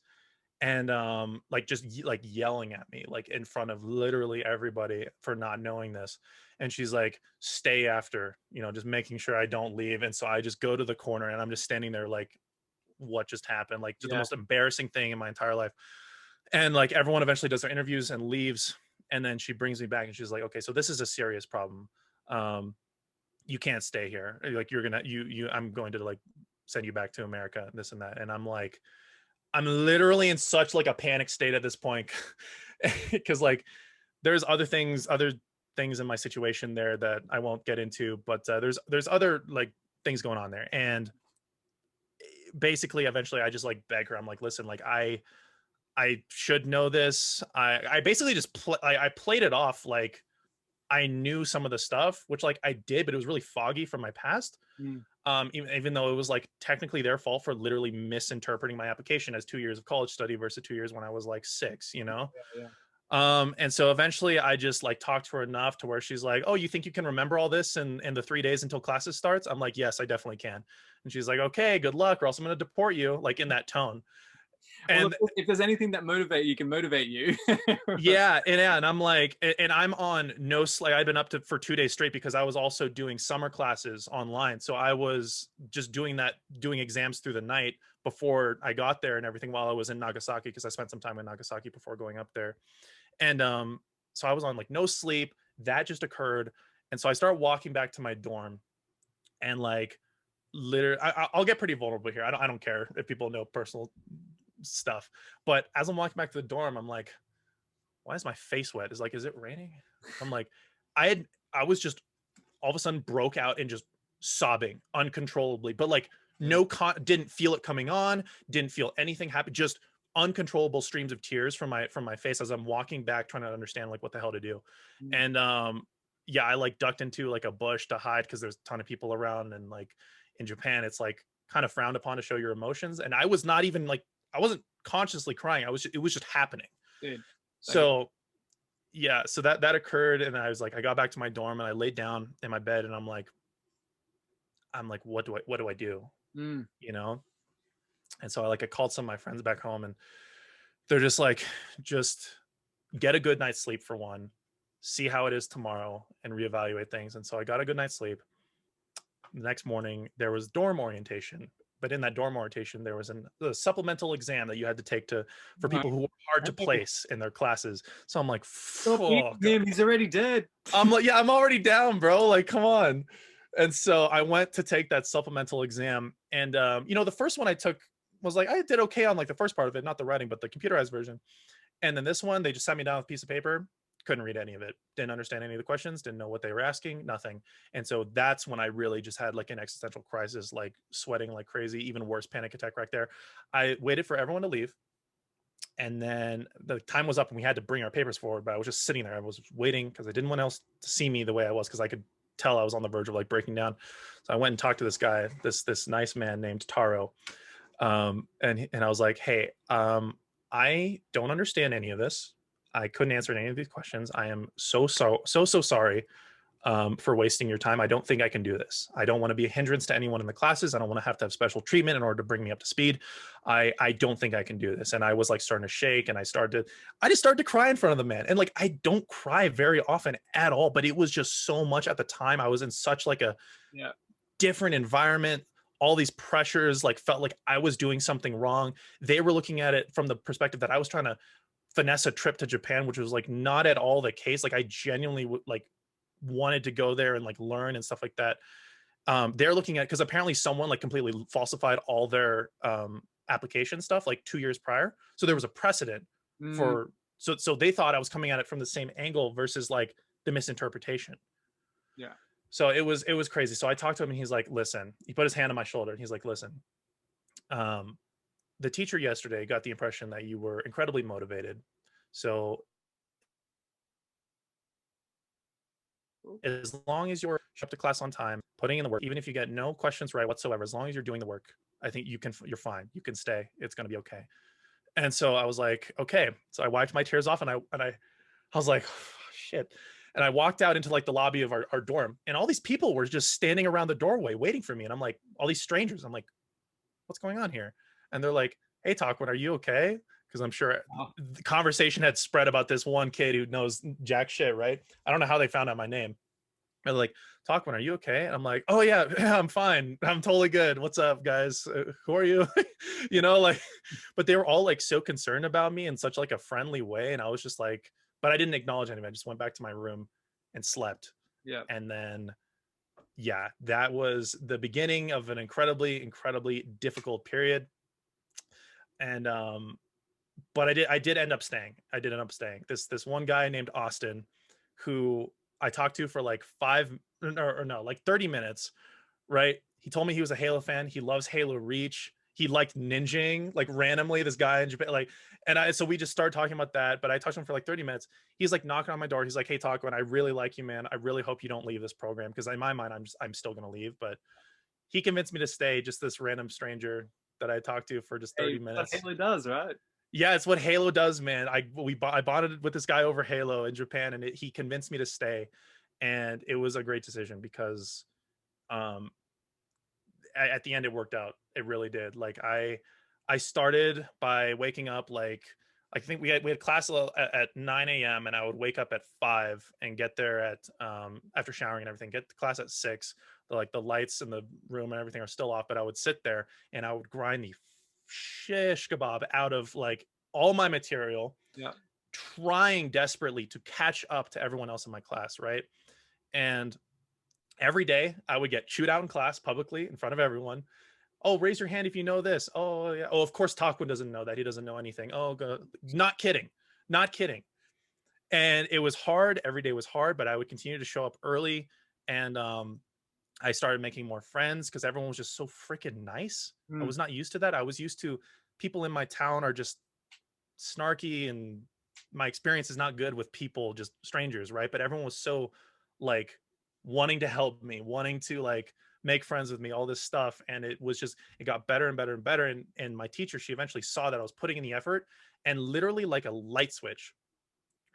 And like just like yelling at me like in front of literally everybody for not knowing this. And she's like, stay after, just making sure I don't leave. And so I just go to the corner, and I'm just standing there like, what just happened? Like, just the Yeah. most embarrassing thing in my entire life. And like everyone eventually does their interviews and leaves. And then she brings me back, and she's like, okay, so this is a serious problem. You can't stay here. Like, you're gonna, I'm going to like send you back to America, this and that. And I'm like, I'm literally in such like a panic state at this point. Cause like there's other things in my situation there that I won't get into, but there's other like things going on there. And basically eventually I just like beg her. I'm like, listen, like I should know this. I basically just I played it off like I knew some of the stuff, which like I did, but it was really foggy from my past. Mm. Even though it was like technically their fault for literally misinterpreting my application as 2 years of college study versus 2 years when I was like 6, Yeah. And so eventually I just like talked to her enough to where she's like, oh, you think you can remember all this in the 3 days until classes starts? I'm like, yes, I definitely can. And she's like, okay, good luck, or else I'm going to deport you, like in that tone. Well, And if there's anything that motivate you, can motivate you. and I'm like, and I'm on no like I've been up to for 2 days straight because I was also doing summer classes online. So I was just doing that, doing exams through the night before I got there and everything while I was in Nagasaki, because I spent some time in Nagasaki before going up there. And so I was on like no sleep. That just occurred. And so I start walking back to my dorm, and like literally I'll get pretty vulnerable here. I don't care if people know personal stuff. But as I'm walking back to the dorm, I'm like, why is my face wet? Is it raining? I'm like, I was just all of a sudden broke out and just sobbing uncontrollably, but like didn't feel it coming on, didn't feel anything happen, just uncontrollable streams of tears from my face as I'm walking back trying to understand like what the hell to do. And yeah, I like ducked into like a bush to hide because there's a ton of people around, and like in Japan it's like kind of frowned upon to show your emotions, and I was not even like, I wasn't consciously crying. It was just happening. Dude, So yeah, so that occurred, and I was like, I got back to my dorm and I laid down in my bed, and I'm like, what do I do? You know? And so I called some of my friends back home, and they're just like, just get a good night's sleep for one, see how it is tomorrow, and reevaluate things. And so I got a good night's sleep. The next morning there was dorm orientation, but in that dorm orientation there was a supplemental exam that you had to take for people who were hard to place in their classes. So I'm like, fuck, he's already dead. I'm like, yeah, I'm already down, bro, like come on. And so I went to take that supplemental exam, and the first one I took was like, I did okay on like the first part of it, not the writing but the computerized version. And then this one, they just sat me down with a piece of paper, couldn't read any of it, didn't understand any of the questions, didn't know what they were asking, nothing. And so that's when I really just had like an existential crisis, like sweating like crazy, even worse, panic attack right there. I waited for everyone to leave, and then the time was up and we had to bring our papers forward, but I was just sitting there. I was waiting because I didn't want else to see me the way I was, because I could tell I was on the verge of like breaking down. So I went and talked to this guy, this nice man named Taro. And I was like, hey, I don't understand any of this. I couldn't answer any of these questions. I am so sorry for wasting your time. I don't think I can do this. I don't want to be a hindrance to anyone in the classes. I don't want to have special treatment in order to bring me up to speed. I don't think I can do this. And I was like starting to shake, and I just started to cry in front of the man. And like, I don't cry very often at all, but it was just so much at the time. I was in such like a different environment. All these pressures, like, felt like I was doing something wrong. They were looking at it from the perspective that I was trying to finesse a trip to Japan, which was like not at all the case. Like I genuinely like wanted to go there and like learn and stuff like that. They're looking at, because apparently someone like completely falsified all their application stuff like 2 years prior. So there was a precedent for, so they thought I was coming at it from the same angle versus like the misinterpretation. Yeah. So it was crazy. So I talked to him, and he's like, listen, he put his hand on my shoulder, and he's like, listen, the teacher yesterday got the impression that you were incredibly motivated. So as long as you're up to class on time, putting in the work, even if you get no questions right whatsoever, as long as you're doing the work, I think you're fine. You can stay. It's going to be okay. And so I was like, okay. So I wiped my tears off, and I was like, oh, shit. And I walked out into like the lobby of our dorm, and all these people were just standing around the doorway waiting for me. And I'm like, all these strangers, I'm like, what's going on here? And they're like, hey, Taquin, are you okay? Because I'm sure the conversation had spread about this one kid who knows jack shit, right? I don't know how they found out my name. They're like, Taquin, are you okay? And I'm like, oh yeah, I'm fine. I'm totally good. What's up, guys? Who are you? Like, but they were all like so concerned about me in such like a friendly way. And I was just like, but I didn't acknowledge anyone. I just went back to my room and slept. Yeah. And then, yeah, that was the beginning of an incredibly, incredibly difficult period. And, but I did end up staying. This one guy named Austin, who I talked to for like 30 minutes, right? He told me he was a Halo fan. He loves Halo Reach. He liked ninjing, like randomly, this guy in Japan, like, so we just started talking about that, but I talked to him for like 30 minutes. He's like knocking on my door. He's like, hey, Taquin, I really like you, man. I really hope you don't leave this program. Because in my mind, I'm still going to leave, but he convinced me to stay, just this random stranger that I talked to for just 30 minutes. That's what Halo does, right? Yeah, it's what Halo does, man. I bonded with this guy over Halo in Japan, and he convinced me to stay. And it was a great decision because at the end it worked out. It really did. Like I I started by waking up like I think we had class at 9 a.m. and I would wake up at 5 and get there at after showering and everything, get to class at 6. Like the lights in the room and everything are still off, but I would sit there and I would grind the shish kebab out of like all my material, Yeah. trying desperately to catch up to everyone else in my class, right? And every day I would get chewed out in class publicly in front of everyone. Oh, raise your hand if you know this. Oh, yeah. Oh, of course, Taquin doesn't know that. He doesn't know anything. Oh, not kidding. Not kidding. And it was hard. Every day was hard, but I would continue to show up early. And I started making more friends because everyone was just so freaking nice. I Mm. was not used to that. I was used to people in my town are just snarky, and my experience is not good with people, just strangers, right? But everyone was so like wanting to help me, wanting to like make friends with me, all this stuff. And it was just, it got better and better and better. And my teacher, she eventually saw that I was putting in the effort, and literally like a light switch,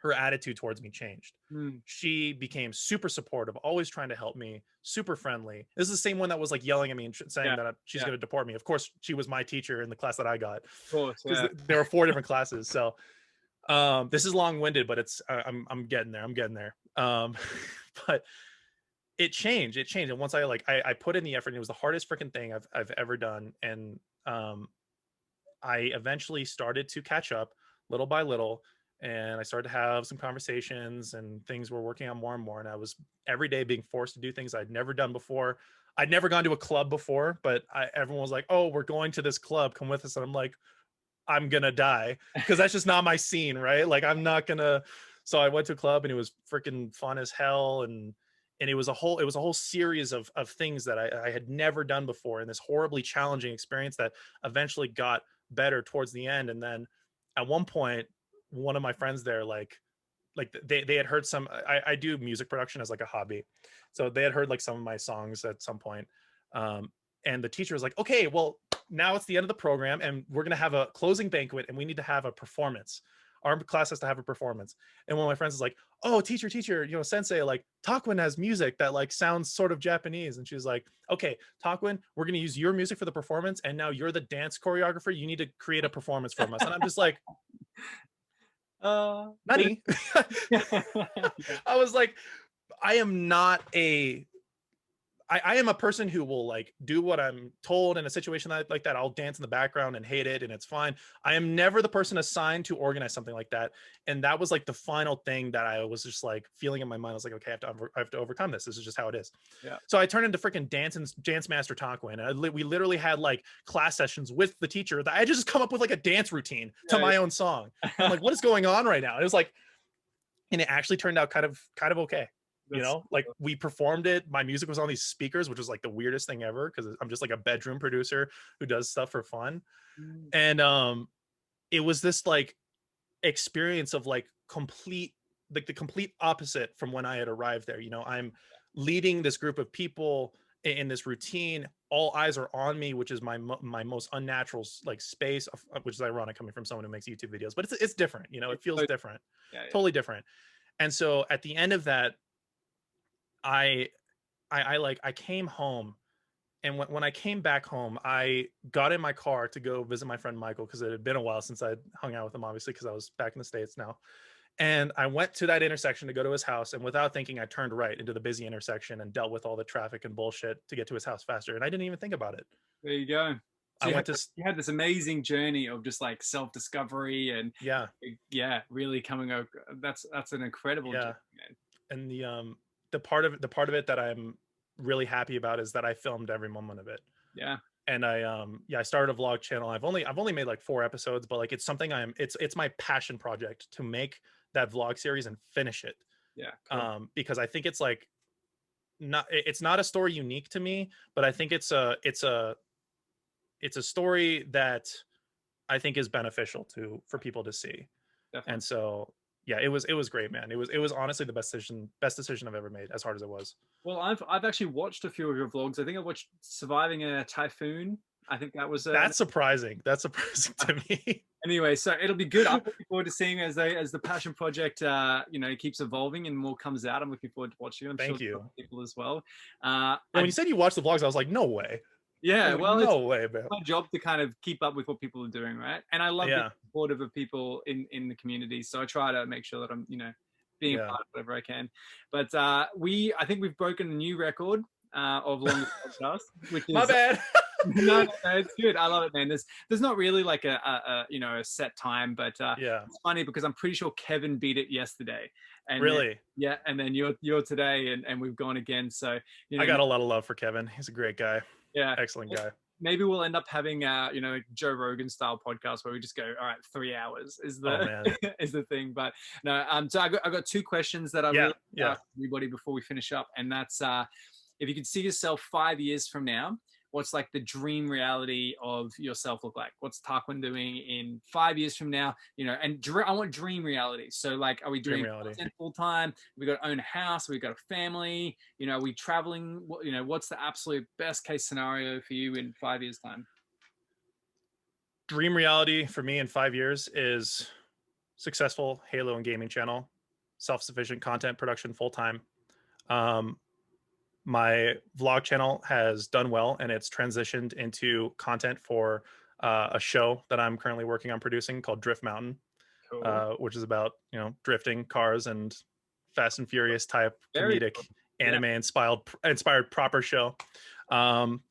her attitude towards me changed. Mm. She became super supportive, always trying to help me, super friendly. This is the same one that was like yelling at me and saying Yeah. that she's Yeah. going to deport me. Of course, she was my teacher in the class that I got, Of course. because Yeah. there were 4 different classes. So this is long-winded, but it's I'm getting there. I'm getting there. But it changed. And once I put in the effort, and it was the hardest freaking thing I've ever done. And I eventually started to catch up little by little, and I started to have some conversations, and things were working out more and more. And I was every day being forced to do things I'd never done before. I'd never gone to a club before, but everyone was like, "Oh, we're going to this club. Come with us." And I'm like, I'm gonna die, because that's just not my scene, right? Like I'm not gonna. So I went to a club, and it was freaking fun as hell. And it was a whole series of things that I had never done before, and this horribly challenging experience that eventually got better towards the end. And then at one point, one of my friends there, like they had heard some, I do music production as like a hobby, so they had heard like some of my songs at some point. um and the teacher was like, okay, well, now it's the end of the program, and we're going to have a closing banquet, and we need to have a performance. Our class has to have a performance. And one of my friends is like, oh, teacher, sensei, like Taquin has music that like sounds sort of Japanese. And she's like, okay, Taquin, we're going to use your music for the performance, and now you're the dance choreographer, you need to create a performance from us. And I'm just like, But nani? yeah. I was like, I am not a I am a person who will like do what I'm told in a situation like that. I'll dance in the background and hate it, and it's fine. I am never the person assigned to organize something like that. And that was like the final thing that I was just like feeling in my mind. I was like, okay, I have to overcome this. This is just how it is. Yeah. So I turned into freaking dance master Taquin. We literally had like class sessions with the teacher that I just come up with like a dance routine to my own song. I'm like, what is going on right now? And it was like, and it actually turned out kind of okay. Like we performed it, my music was on these speakers, which was like the weirdest thing ever, because I'm just like a bedroom producer who does stuff for fun. Mm. And it was this like experience of like the complete opposite from when I had arrived there. I'm leading this group of people in this routine, all eyes are on me, which is my most unnatural like space, which is ironic coming from someone who makes YouTube videos, but it's different. It feels different. Yeah. Totally different. And so at the end of that, I came home, and when I came back home, I got in my car to go visit my friend Michael, because it had been a while since I'd hung out with him, obviously, because I was back in the States now. And I went to that intersection to go to his house, and without thinking, I turned right into the busy intersection and dealt with all the traffic and bullshit to get to his house faster. And I didn't even think about it. There you go. So you had this amazing journey of just like self-discovery and really coming up. That's an incredible journey, man. And the part of it that I'm really happy about is that I filmed every moment of it. Yeah. And I started a vlog channel. I've only made like 4 episodes, but like it's something it's my passion project to make that vlog series and finish it. Yeah. Cool. Because I think it's like it's not a story unique to me, but I think it's a story that I think is beneficial for people to see. Definitely. And so yeah, it was great, man. It was honestly the best decision I've ever made, as hard as it was. Well, I've actually watched a few of your vlogs. I think I watched Surviving a Typhoon. I think that was that's surprising. That's surprising to me. Anyway, so it'll be good. I'm looking forward to seeing as the passion project keeps evolving and more comes out. I'm looking forward to watching it. I'm Thank sure you. people as well. When you said you watched the vlogs, I was like, no way. Yeah, Like, well, it's no way, man. my job to kind of keep up with what people are doing, right? And I love being Yeah, supportive of people in the community, so I try to make sure that I'm, being a yeah. part of whatever I can. But I think we've broken a new record of longest podcast, which My is bad. no, it's good. I love it, man. There's not really like a set time, but Yeah, it's funny because I'm pretty sure Kevin beat it yesterday, and then really. yeah, and then you're today, and we've gone again. So I got a lot of love for Kevin. He's a great guy. yeah, Excellent guy. maybe we'll end up having Joe Rogan style podcast where we just go, all right, 3 hours is Oh the man. is the thing. But no, so I got two questions that I Yeah, really yeah. ask everybody before we finish up, and that's if you could see yourself 5 years from now, what's like the dream reality of yourself look like? What's Tarquin doing in 5 years from now? And I want dream reality. So like, are we Dream doing reality. content full time? We got to own a house. We got a family. Are we traveling? What's the absolute best case scenario for you in 5 years time? Dream reality for me in 5 years is successful Halo and gaming channel, self-sufficient content production full time. Um, my vlog channel has done well, and it's transitioned into content for a show that I'm currently working on producing called Drift Mountain, Cool. which is about drifting cars and Fast and Furious type Very comedic cool. Yeah. anime inspired proper show. Um,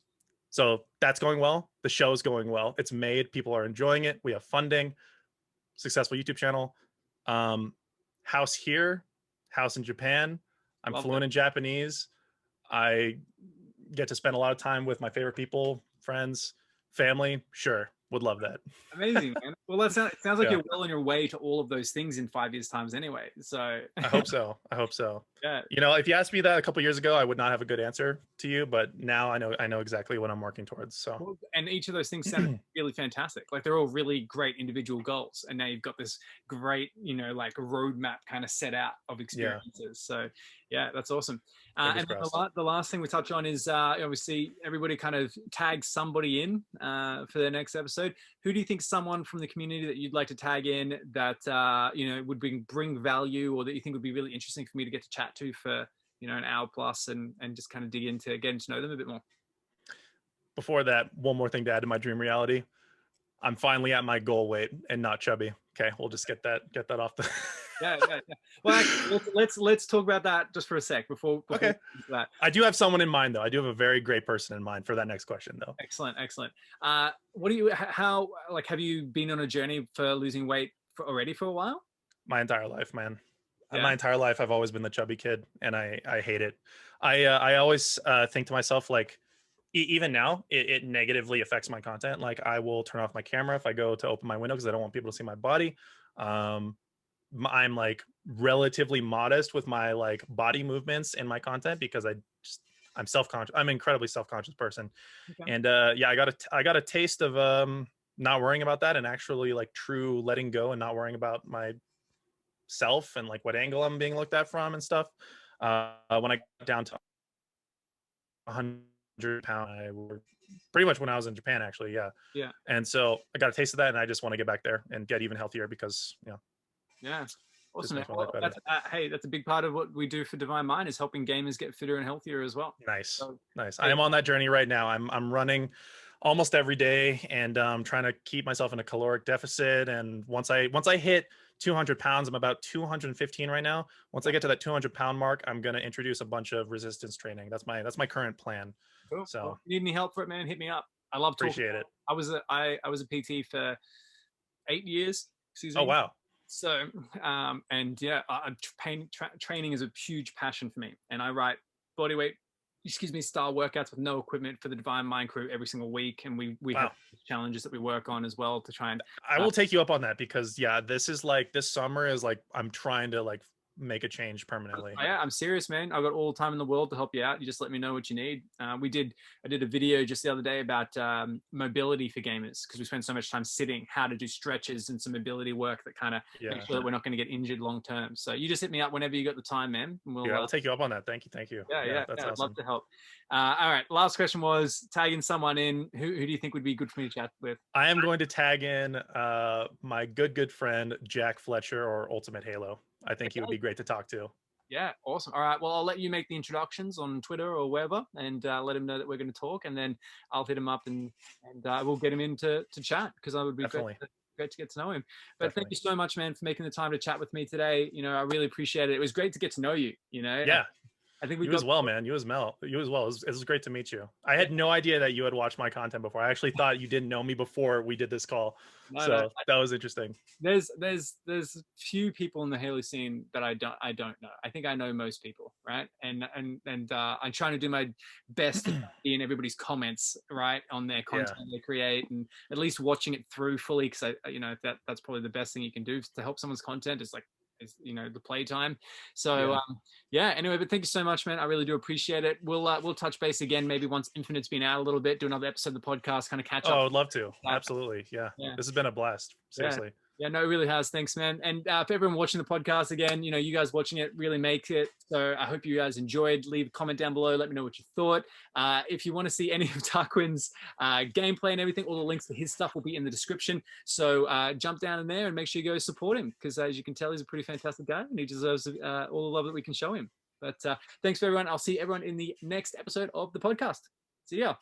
so that's going well. The show is going well. It's made. People are enjoying it. We have funding. Successful YouTube channel. Um, house here, house in Japan. I'm Love that. fluent in Japanese. I get to spend a lot of time with my favorite people, friends, family. Sure, would love that. Amazing, man. Well, it sounds like Yeah, you're well on your way to all of those things in 5 years times anyway. So I hope so. I hope so. yeah. If you asked me that a couple years ago, I would not have a good answer to you, but now I know exactly what I'm working towards. So Well, and each of those things sound really fantastic. Like they're all really great individual goals, and now you've got this great, like roadmap kind of set out of yeah, experiences. So, yeah, that's awesome. fingers And then crossed. the last thing we touch on is obviously everybody kind of tags somebody in for their next episode. Who do you think someone from the community that you'd like to tag in that would bring value, or that you think would be really interesting for me to get to chat to for an hour plus, and just kind of dig into getting to know them a bit more? Before that, one more thing to add to my dream reality. I'm finally at my goal weight and not chubby. Okay, we'll just get that off the. Yeah. Well, actually, let's talk about that just for a sec before Okay. that. I do have someone in mind though. I do have a very great person in mind for that next question though. Excellent. What do you how like have you been on a journey for losing weight already for a while? My entire life, man. Yeah. My entire life, I've always been the chubby kid, and I hate it. I always think to myself like, even now, it negatively affects my content. Like I will turn off my camera if I go to open my window because I don't want people to see my body. I'm like relatively modest with my like body movements in my content because I'm self-conscious. I'm an incredibly self-conscious person. Okay. And yeah, I got a taste of not worrying about that and actually like true letting go and not worrying about my self and like what angle I'm being looked at from and stuff. When I got down to 100 pound, I were pretty much when I was in Japan actually. Yeah. Yeah. And so I got a taste of that and I just want to get back there and get even healthier because Yeah. just Awesome. makes my life Well, better. hey, that's a big part of what we do for Divine Mind is helping gamers get fitter and healthier as well. Nice. So, Nice. I hey, am on that journey right now. I'm running almost every day and trying to keep myself in a caloric deficit. And once I hit 200 pounds, I'm about 215 right now. Once I get to that 200-pound mark, I'm going to introduce a bunch of resistance training. That's my current plan. cool. So Well, if you need any help for it, man, hit me up. I love talking. appreciate it. I was a PT for 8 years. Excuse Oh, me. wow. So, and yeah, training is a huge passion for me. And I write bodyweight, style workouts with no equipment for the Divine Mind crew every single week. And we Wow. have challenges that we work on as well to try and. I will take you up on that because yeah, this summer is like I'm trying to like make a change permanently. Yeah, I'm serious, man. I've got all the time in the world to help you out. You just let me know what you need. I did a video just the other day about mobility for gamers because we spend so much time sitting, how to do stretches and some mobility work that kind of make sure that we're not going to get injured long term. So you just hit me up whenever you got the time, man. And Yeah, I'll take you up on that. Thank you. Yeah, That's I'd awesome. love to help. All right, last question was tagging someone in. Who do you think would be good for me to chat with? I am going to tag in my good friend Jack Fletcher or Ultimate Halo. I think he would be great to talk to. Yeah, awesome. All right, well, I'll let you make the introductions on Twitter or wherever, and let him know that we're going to talk, and then I'll hit him up and we'll get him in to chat, because I would be Definitely. great to get to know him. But thank Definitely. you so much, man, for making the time to chat with me today. I really appreciate it. It was great to get to know you. Yeah. I think we You as got. well, man. You as well. You as well. It was great to meet you. I had no idea that you had watched my content before. I actually thought you didn't know me before we did this call. No, So that was interesting. there's few people in the Halo scene that I don't know. I think I know most people, right? And I'm trying to do my best to be in everybody's comments, right, on their Yeah. content they create, and at least watching it through fully, because that's probably the best thing you can do to help someone's content is the playtime. So Yeah. yeah, anyway, but thank you so much, man. I really do appreciate it. We'll touch base again maybe once Infinite's been out a little bit, do another episode of the podcast, kind of catch Oh, up. I would love to. Absolutely. Yeah. Yeah. This has been a blast. Yeah. Seriously. Yeah, no, it really has. Thanks, man. And for everyone watching the podcast, again, you guys watching it really make it. So I hope you guys enjoyed. Leave a comment down below. Let me know what you thought. If you want to see any of Tarquin's gameplay and everything, all the links to his stuff will be in the description. So jump down in there and make sure you go support him, because as you can tell, he's a pretty fantastic guy and he deserves all the love that we can show him. But thanks for everyone. I'll see everyone in the next episode of the podcast. See ya.